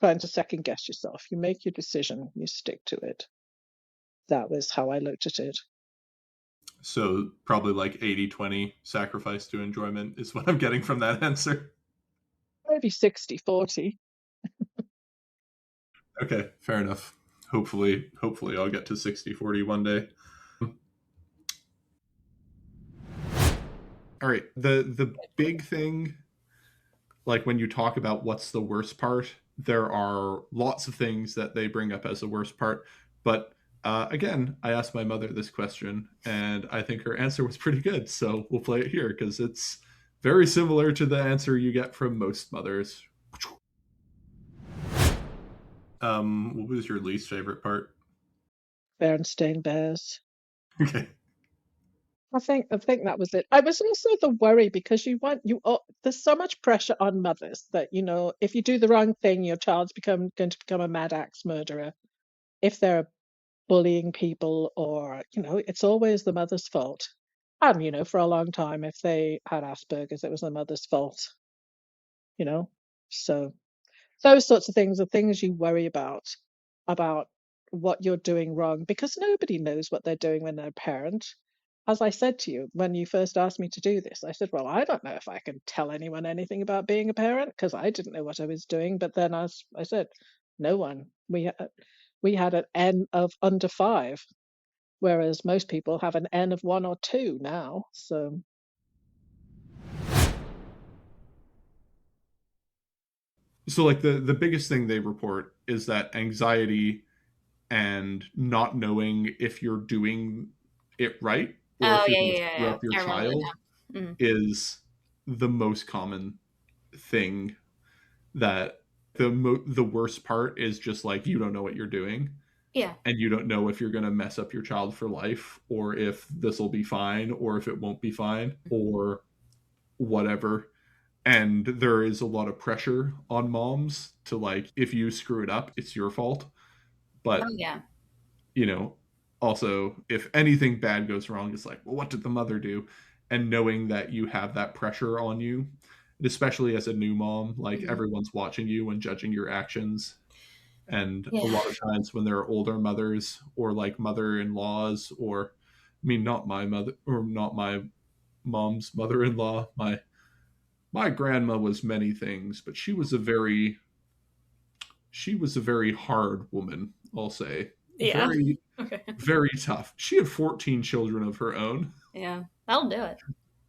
trying to second guess yourself. You make your decision, you stick to it. That was how I looked at it. So probably like 80-20 sacrifice to enjoyment is what I'm getting from that answer. Maybe 60-40. Okay, fair enough. Hopefully I'll get to 60-40 one day. All right, the big thing, like when you talk about what's the worst part, there are lots of things that they bring up as the worst part. But again, I asked my mother this question, and I think her answer was pretty good. So we'll play it here because it's very similar to the answer you get from most mothers. What was your least favorite part? Berenstain Bears. Okay. I think that was it. I was also the worry because there's so much pressure on mothers that if you do the wrong thing, your child's going to become a mad axe murderer. If they're bullying people, or it's always the mother's fault. And for a long time, if they had Asperger's, it was the mother's fault. You know, so those sorts of things are things you worry about what you're doing wrong, because nobody knows what they're doing when they're a parent. As I said to you when you first asked me to do this, I said, well, I don't know if I can tell anyone anything about being a parent because I didn't know what I was doing. But then, as I said, no one. We had an N of under 5, whereas most people have an N of 1 or 2 now. So So like the biggest thing they report is that anxiety and not knowing if you're doing it right or Oh if you're yeah, going to yeah, screw yeah, up your yeah. I remember child that now. Mm. is the most common thing. That the worst part is just like you don't know what you're doing, Yeah. and you don't know if you're going to mess up your child for life, or if this will be fine, or if it won't be fine, or whatever. And there is a lot of pressure on moms to, like, if you screw it up, it's your fault. Oh But yeah. you know, also, if anything bad goes wrong, it's like, well, what did the mother do? And knowing that you have that pressure on you, especially as a new mom, like Mhm. everyone's watching you and judging your actions. And a Yeah. lot of times when there are older mothers or like mother-in-laws, or I mean, not my mother or not my mom's mother-in-law, my grandma was many things, but she was a very hard woman, I'll say. Yeah. Very, Okay. very tough. She had 14 children of her own. Yeah. That'll do it.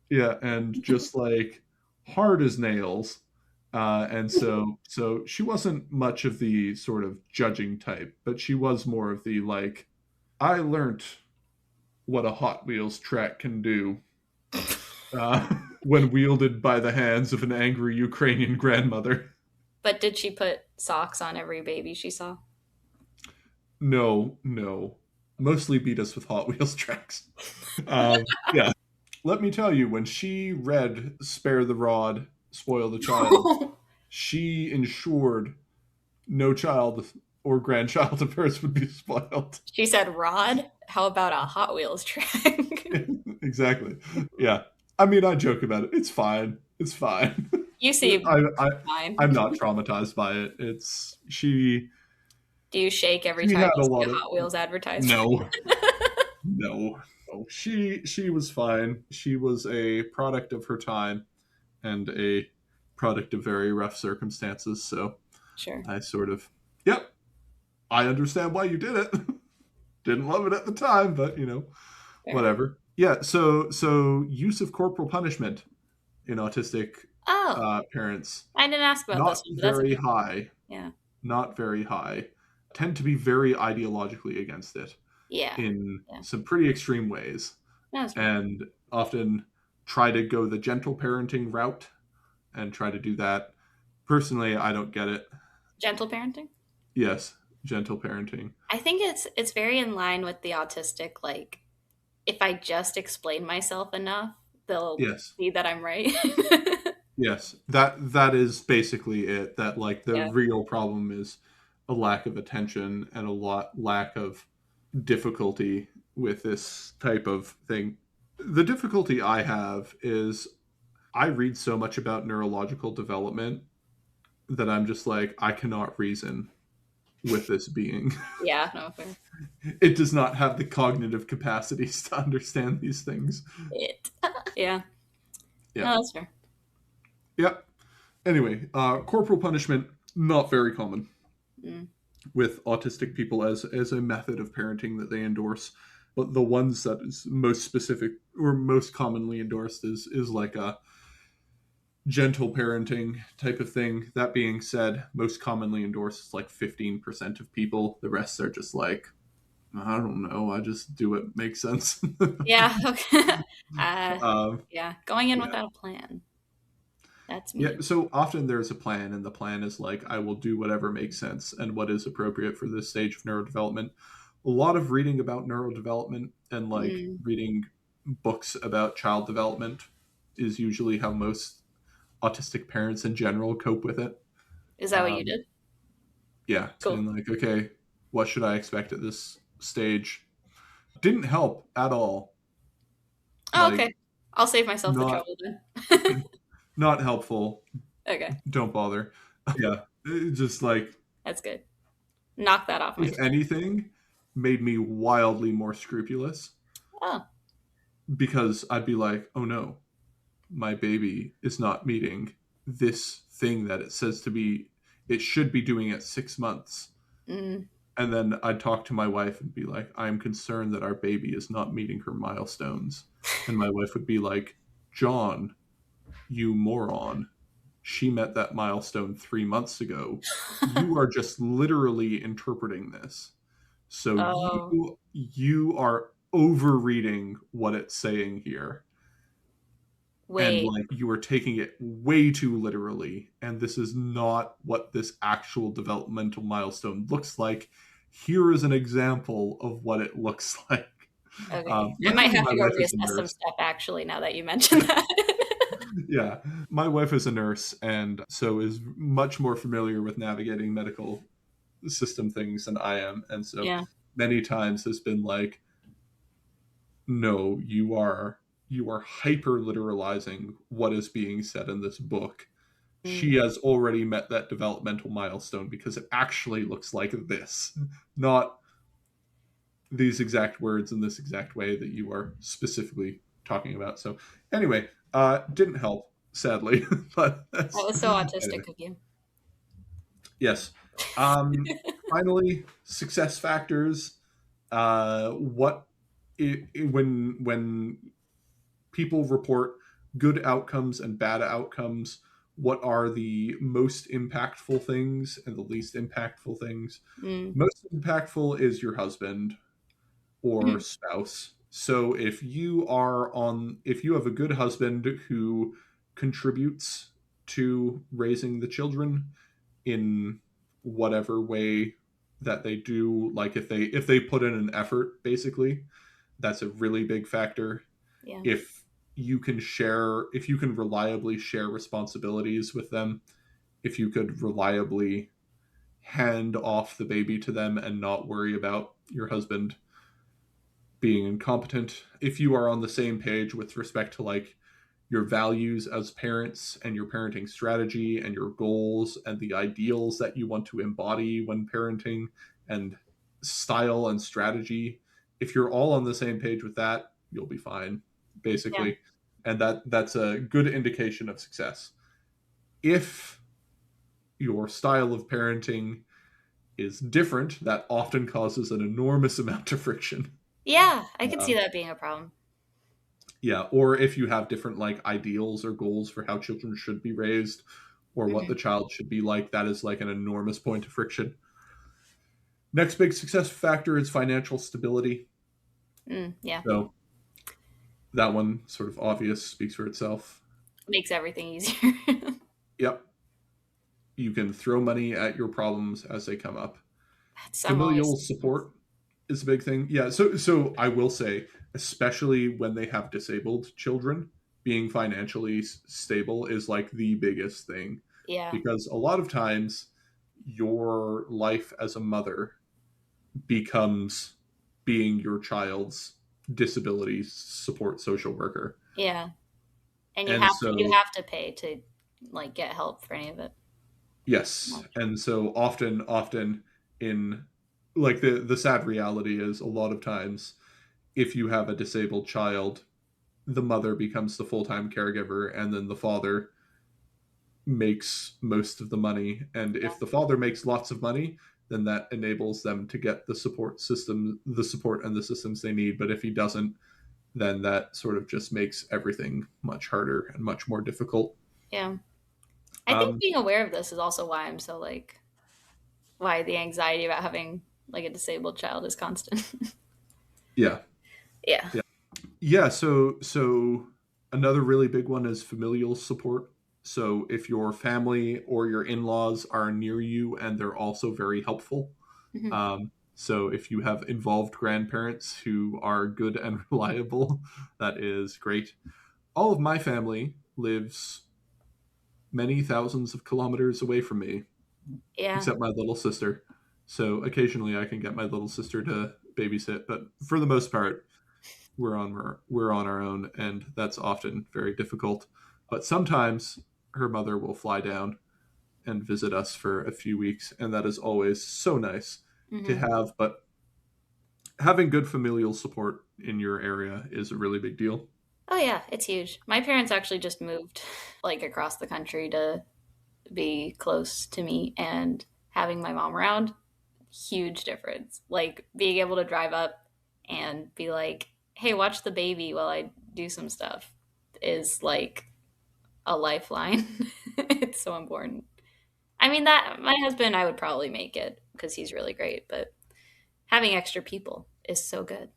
Yeah, and just like hard as nails. And so she wasn't much of the sort of judging type, but she was more of the like, I learned what a Hot Wheels track can do uh, when wielded by the hands of an angry Ukrainian grandmother. But did she put socks on every baby she saw? No, no. Mostly beat us with Hot Wheels tracks. Yeah. Let me tell you, when she read Spare the Rod, Spoil the Child, she ensured no child or grandchild of hers would be spoiled. She said, Rod, how about a Hot Wheels track? Exactly. Yeah. I mean, I joke about it. It's fine. It's fine. You seem I, I, I'm fine. not traumatized by it. It's she. Do you shake every She time had you a see lot a of Hot Wheels advertisement? no, no. No. She was fine. She was a product of her time, and a product of very rough circumstances. So Sure. I sort of, yep, I understand why you did it. Didn't love it at the time, but Fair. whatever. Yeah. So use of corporal punishment in autistic Oh, parents, I didn't ask about not this one, but that's very okay. high. Yeah. Not very high. Tend to be very ideologically against it Yeah. in Yeah. some pretty extreme ways, That's fair. and often try to go the gentle parenting route and try to do that. Personally, I don't get it. Gentle parenting? Yes, gentle parenting. I think it's very in line with the autistic, like if I just explain myself enough, they'll Yes. see that I'm right. Yes. That is basically it. That like the Yeah. real problem is a lack of attention and lack of difficulty with this type of thing. The difficulty I have is I read so much about neurological development that I'm just like, I cannot reason with this being. Yeah, no fair. It does not have the cognitive capacities to understand these things. It. Yeah. Yeah. No, that's fair. Yeah. Anyway, corporal punishment, not very common with autistic people as a method of parenting that they endorse. But the ones that is most specific or most commonly endorsed is like a gentle parenting type of thing. That being said, most commonly endorsed is like 15% of people. The rest are just like, I don't know. I just do what makes sense. Yeah, okay. Yeah, going in yeah. without a plan. That's Yeah. me. So often there's a plan, and the plan is like, I will do whatever makes sense and what is appropriate for this stage of neurodevelopment. A lot of reading about neurodevelopment and like reading books about child development is usually how most autistic parents in general cope with it. Is that what you did? Yeah. Cool. And like, okay, what should I expect at this stage? Didn't help at all. Oh, Like, okay. I'll save myself the not trouble then. not helpful. Okay. Don't bother. Yeah. Just like, That's good. Knock that off my if chest. anything, made me wildly more scrupulous Oh. because I'd be like, oh no, my baby is not meeting this thing that it should be doing at 6 months. Mm. And then I'd talk to my wife and be like, I'm concerned that our baby is not meeting her milestones. And my wife would be like, John, you moron. She met that milestone 3 months ago. You are just literally interpreting this. So Oh. you are overreading what it's saying here. And Wait. like you are taking it way too literally, and this is not what this actual developmental milestone looks like. Here is an example of what it looks like. Okay. I might Luckily, have my to go wife is a reassess some nurse. stuff actually now that you mentioned that. Yeah, my wife is a nurse, and so is much more familiar with navigating medical system things than I am, and so Yeah. many times has been like, no, you are hyper literalizing what is being said in this book. She has already met that developmental milestone because it actually looks like this, not these exact words in this exact way that you are specifically talking about. So anyway, didn't help, sadly. But That was so anyway. autistic of you. Yes. Finally, success factors. What when people report good outcomes and bad outcomes, what are the most impactful things and the least impactful things? Most impactful is your husband or spouse. So if you have a good husband who contributes to raising the children in whatever way that they do, like if they put in an effort, basically, that's a really big factor. Yeah. If if you can reliably share responsibilities with them, if you could reliably hand off the baby to them and not worry about your husband being incompetent, if you are on the same page with respect to like your values as parents and your parenting strategy and your goals and the ideals that you want to embody when parenting and style and strategy, if you're all on the same page with that, you'll be fine, Yeah. basically. and that's a good indication of success. If your style of parenting is different, that often causes an enormous amount of friction. Yeah, I could see Um, that being a problem. yeah, or if you have different like ideals or goals for how children should be raised or what Hmm. the child should be like, that is like an enormous point of friction. Next big success factor is financial stability. Yeah, So that one sort of obvious, speaks for itself. makes everything easier. Yep, you can throw money at your problems as they come up. I'm Familial always. support is a big thing. Yeah, so I will say, especially when they have disabled children, being financially stable is like the biggest thing, Yeah, because a lot of times your life as a mother becomes being your child's disability support social worker. yeah, and And you so have to pay to like get help for any of it. yes, and so often in like the sad reality is a lot of times if you have a disabled child, the mother becomes the full-time caregiver and then the father makes most of the money. And Yeah, if the father makes lots of money, then that enables them to get the support and the systems they need. But if he doesn't, then that sort of just makes everything much harder and much more difficult. yeah. I think Um, being aware of this is also why I'm so like why the anxiety about having like a disabled child is constant. yeah, Yeah. yeah. Yeah, so another really big one is familial support. So if your family or your in-laws are near you and they're also very helpful. Hmm. So if you have involved grandparents who are good and reliable, that is great. All of my family lives many thousands of kilometers away from me, Yeah. except my little sister. So occasionally I can get my little sister to babysit, but for the most part, we're on our own, and that's often very difficult. But sometimes her mother will fly down and visit us for a few weeks, and that is always so nice to Hmm. have. But having good familial support in your area is a really big deal. Oh yeah, it's huge. My parents actually just moved like across the country to be close to me, and having my mom around, huge difference. Like being able to drive up and be like, "Hey, watch the baby while I do some stuff," is like a lifeline. It's so important. I mean that my husband and I would probably make it because he's really great, but having extra people is so good.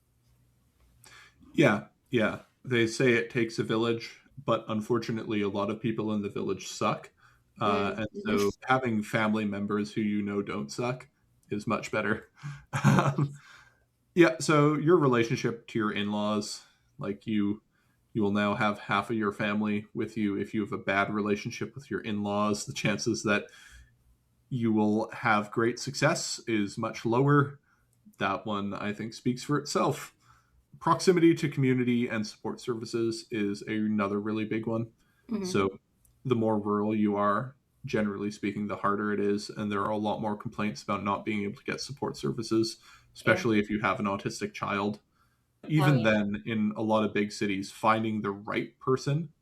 Yeah, yeah. They say it takes a village, but unfortunately, a lot of people in the village suck. And Mm-hmm. so having family members who you know don't suck is much better. Um, yeah, so your relationship to your in-laws, like you will now have half of your family with you. If you have a bad relationship with your in-laws, the chances that you will have great success is much lower. That one I think speaks for itself. Proximity to community and support services is another really big one. Hmm. So the more rural you are, generally speaking, the harder it is, and there are a lot more complaints about not being able to get support services, Yeah. especially if you have an autistic child. Oh Even yeah. then, in a lot of big cities, finding the right person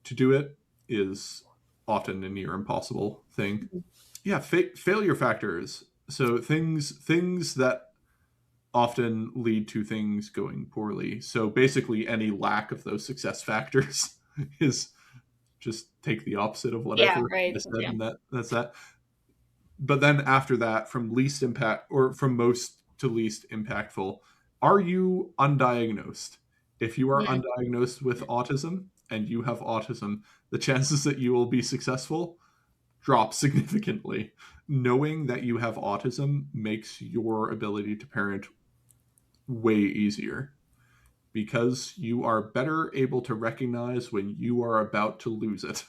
to do it is often a near impossible thing. Mhm. Yeah, failure factors. So things that often lead to things going poorly. So basically, any lack of those success factors is just take the opposite of Yeah. whatever I Right. said, Yeah. and that's that. But then after that, from least impact or from most to least impactful, are you undiagnosed? If you are Mm. undiagnosed with autism and you have autism, the chances that you will be successful drop significantly. Knowing that you have autism makes your ability to parent way easier because you are better able to recognize when you are about to lose it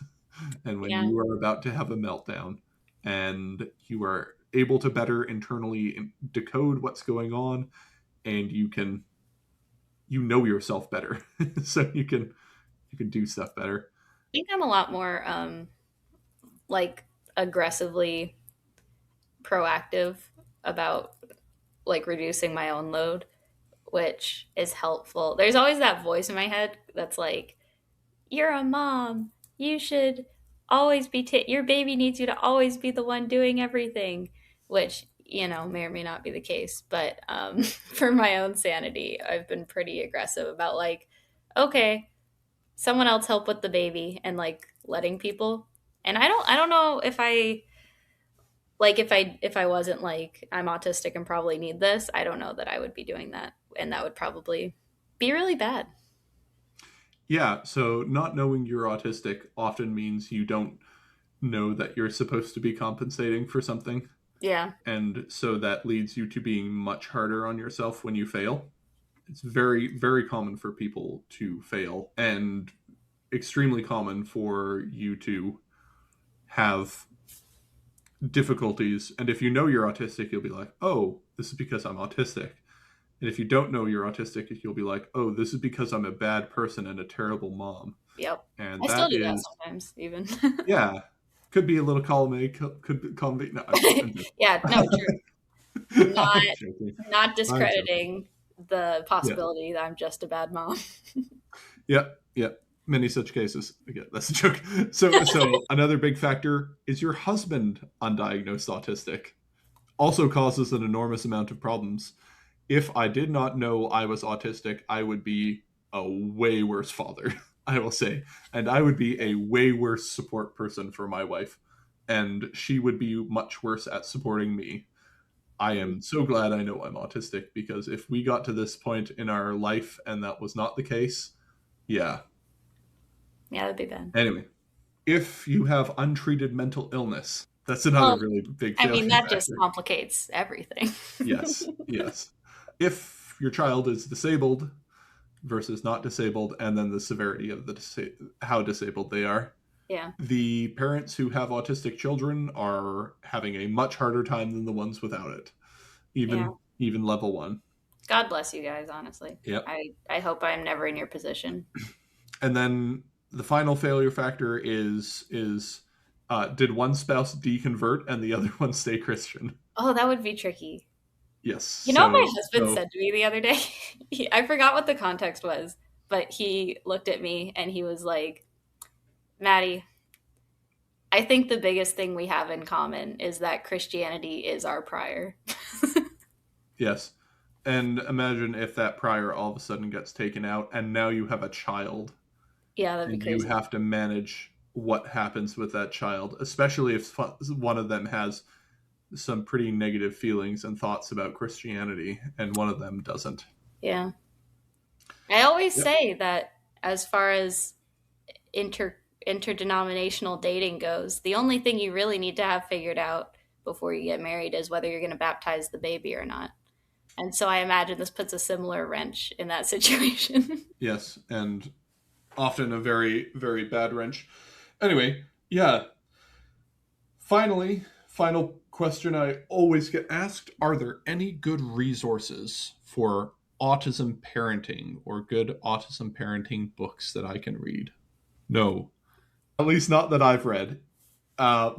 and when Yeah. you are about to have a meltdown, and you are able to better internally decode what's going on, and you know yourself better so you can do stuff better. I think I'm a lot more like aggressively proactive about like reducing my own load, which is helpful. There's always that voice in my head that's like, you're a mom. You should always be, your baby needs you to always be the one doing everything, which, may or may not be the case. But for my own sanity, I've been pretty aggressive about like, okay, someone else help with the baby and like letting people. And I don't know if I like if I wasn't like I'm autistic and probably need this, I don't know that I would be doing that, and that would probably be really bad. Yeah, so not knowing you're autistic often means you don't know that you're supposed to be compensating for something. Yeah. And so that leads you to being much harder on yourself when you fail. It's very, very common for people to fail, and extremely common for you to have difficulties. And if you know you're autistic, you'll be like, oh, this is because I'm autistic. And if you don't know you're autistic, you'll be like, oh, this is because I'm a bad person and a terrible mom. Yep. And I still that do that is, sometimes, even. yeah, could be a little column A, could be column B. No, I'm Yeah, no, true. I'm Not joking. not I'm joking. discrediting the Yeah. possibility that I'm just a bad mom. Yeah. Yeah. Many such cases. Again, that's a joke. So another big factor is your husband undiagnosed autistic. Also causes an enormous amount of problems. If I did not know I was autistic, I would be a way worse father, I will say. And I would be a way worse support person for my wife. And she would be much worse at supporting me. I am so glad I know I'm autistic, because if we got to this point in our life and that was not the case, yeah. Yeah, that'd be bad. Anyway, if you have untreated mental illness, that's another Well, really big I mean, failure that just factor. complicates everything. Yes, yes. If your child is disabled versus not disabled, and then the severity of how disabled they are, Yeah. the parents who have autistic children are having a much harder time than the ones without it, Yeah. even level 1. God bless you guys, honestly. Yep. I hope I'm never in your position. And then the final failure factor is did one spouse deconvert and the other one stay Christian? Oh, that would be tricky. Yes. You know what my So husband said to me the other day? I forgot what the context was, but he looked at me and he was like, Maddie, I think the biggest thing we have in common is that Christianity is our prior. yes. And imagine if that prior all of a sudden gets taken out and now you have a child Yeah, that'd be and you crazy. have to manage what happens with that child, especially if one of them has some pretty negative feelings and thoughts about Christianity and one of them doesn't. Yeah. I always Yep. say that as far as interdenominational dating goes, the only thing you really need to have figured out before you get married is whether you're going to baptize the baby or not. And so I imagine this puts a similar wrench in that situation. Yes, and often a very, very bad wrench. Anyway, yeah. Final question I always get asked: are there any good resources for autism parenting or good autism parenting books that I can read? No. At least not that I've read.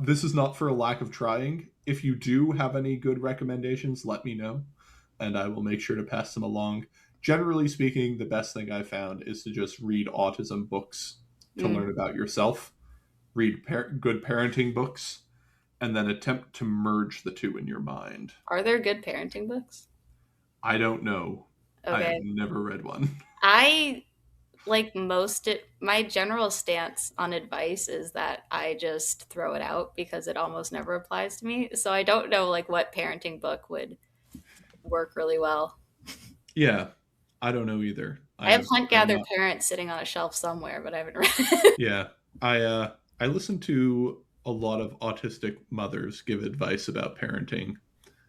This is not for a lack of trying. If you do have any good recommendations, let me know, and I will make sure to pass them along. Generally speaking, the best thing I found is to just read autism books to learn about yourself, read good parenting books, and then attempt to merge the two in your mind. Are there good parenting books? I don't know. I have Okay. never read one. I like my general stance on advice is that I just throw it out because it almost never applies to me. So I don't know like what parenting book would work really well. Yeah, I don't know either. I have Hunt I'm Gather not. Parents sitting on a shelf somewhere, but I haven't read it. Yeah, I listen to a lot of autistic mothers give advice about parenting.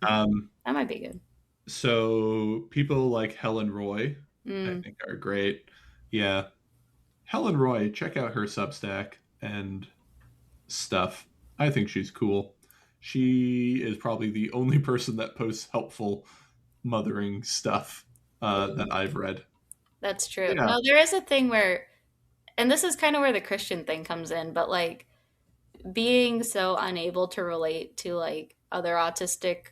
That might be good. So people like Helen Roy, I think, are great. Yeah, Helen Roy, check out her Substack and stuff. I think she's cool. She is probably the only person that posts helpful mothering stuff that I've read. That's true. Yeah, No, there is a thing where, and this is kind of where the Christian thing comes in, but like being so unable to relate to like other autistic,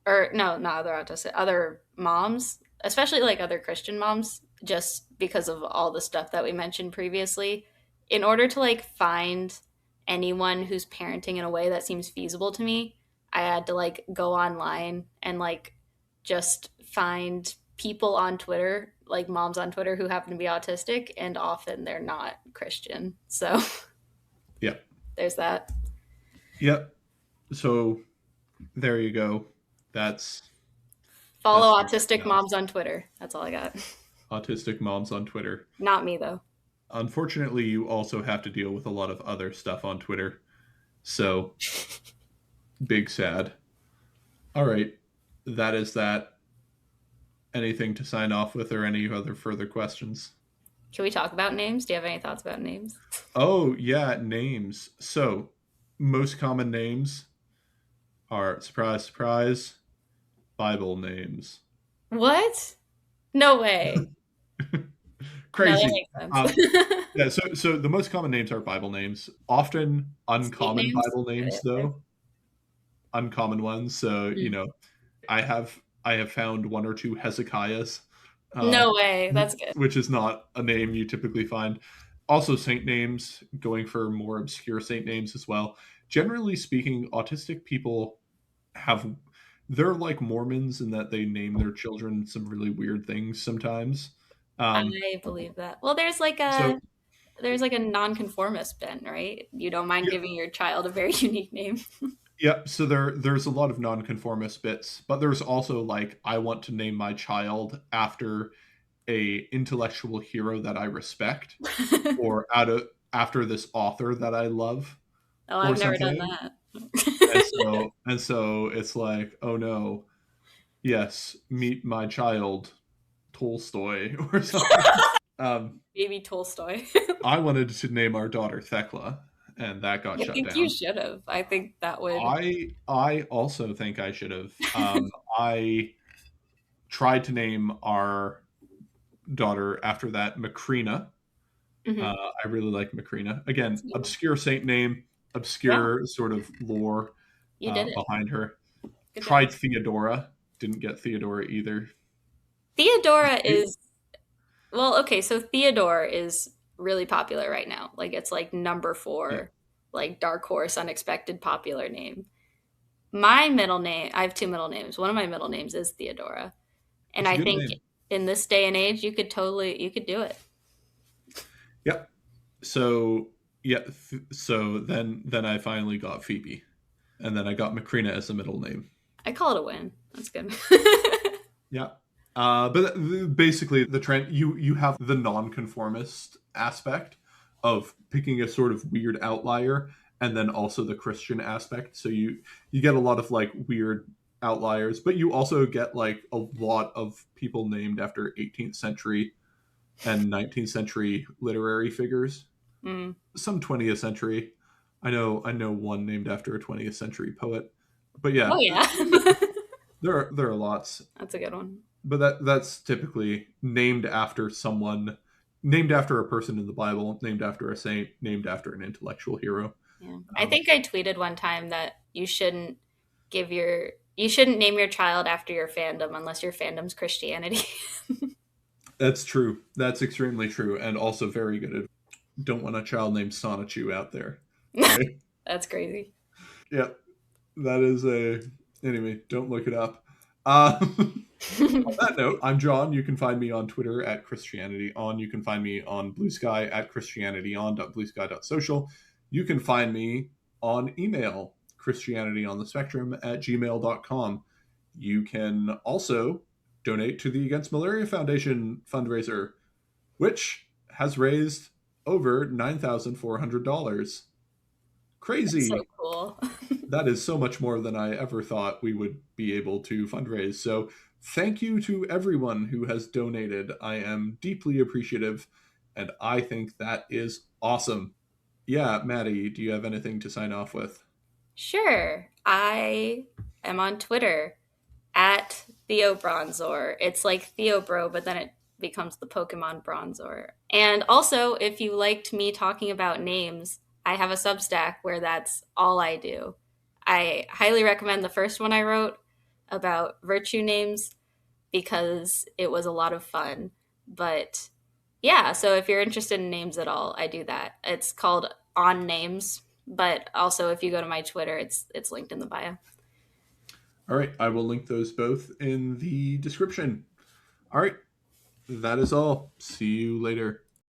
or no, not other autistic, other moms, especially like other Christian moms, just because of all the stuff that we mentioned previously, in order to like find anyone who's parenting in a way that seems feasible to me, I had to like go online and like just find people on Twitter, like moms on Twitter who happen to be autistic, and often they're not Christian. So Yeah. there's that. Yep. So there you go. That's Follow that's autistic moms on Twitter. That's all I got. autistic moms on Twitter. Not me though. Unfortunately, you also have to deal with a lot of other stuff on Twitter. So big sad. All right. That is that. Anything to sign off with or any other further questions? Can we talk about names? Do you have any thoughts about names? Oh, yeah, names. So, most common names are, surprise, surprise, Bible names. What? No way. No, that Crazy. makes sense. Yeah, so the most common names are Bible names. Often State uncommon names? Bible names, though. Uncommon ones. So, I have found one or two Hezekiahs, No way. That's good. which is not a name you typically find. Also, saint names, going for more obscure saint names as well. Generally speaking, autistic people they're like Mormons in that they name their children some really weird things sometimes. I believe that. Well, So, there's like a nonconformist bent, right? You don't mind yeah, giving your child a very unique name. yeah. So there's a lot of nonconformist bits, but there's also like I want to name my child after a intellectual hero that I respect, or after this author that I love, Oh, or I've never done something. that. And so it's like, oh no, yes, meet my child Tolstoy or something. Baby Tolstoy. I wanted to name our daughter Thekla, and that got I shut think you down. should have. I think that would. I also think I should have. I tried to name our daughter after that, Macrina. Mhm. I really like Macrina. Again, That's a good one. obscure saint name, Yeah, obscure sort of lore you did it. behind her. Good job. Tried Theodora, didn't get Theodora either. Theodora is well, okay, so Theodore is really popular right now. Like it's like number Yeah, 4, like dark horse, unexpected popular name. My middle name, I have two middle names. One of my middle names is Theodora. And it's a I good think name. in this day and age, you could do it. Yep. So yeah, so then I finally got Phoebe, and then I got Macrina as the middle name. I call it a win. That's good. Yeah. But basically, the trend you have the nonconformist aspect of picking a sort of weird outlier, and then also the Christian aspect. So you get a lot of like weird outliers, but you also get like a lot of people named after 18th century and 19th century literary figures. Mm. Some 20th century. I know one named after a 20th century poet. But Oh yeah, yeah. there are lots. That's a good one. But that's typically named after someone, named after a person in the Bible, named after a saint, named after an intellectual hero. Yeah. I think I tweeted one time that you shouldn't name your child after your fandom unless your fandom's Christianity. That's true. That's extremely true, and also very good. Don't want a child named Sonichu out there. Right? That's crazy. Yeah, that is a. Anyway, don't look it up. On that note, I'm John. You can find me on Twitter at ChristianityOn. You can find me on Blue Sky at ChristianityOn.bluesky.social. You can find me on email, ChristianityOnTheSpectrum@gmail.com. You can also donate to the Against Malaria Foundation fundraiser, which has raised over $9,400. That's so Crazy. cool. That is so much more than I ever thought we would be able to fundraise. So thank you to everyone who has donated. I am deeply appreciative, and I think that is awesome. Yeah, Maddie, do you have anything to sign off with? Sure. I am on Twitter at Theo Bronzor. It's like Theo Bro, but then it becomes the Pokemon Bronzor. And also, if you liked me talking about names, I have a Substack where that's all I do. I highly recommend the first one I wrote about virtue names because it was a lot of fun. But Yeah, so if you're interested in names at all, I do that. It's called On Names, but also if you go to my Twitter, it's linked in the bio. All right, I will link those both in the description. All right, that is all. See you later.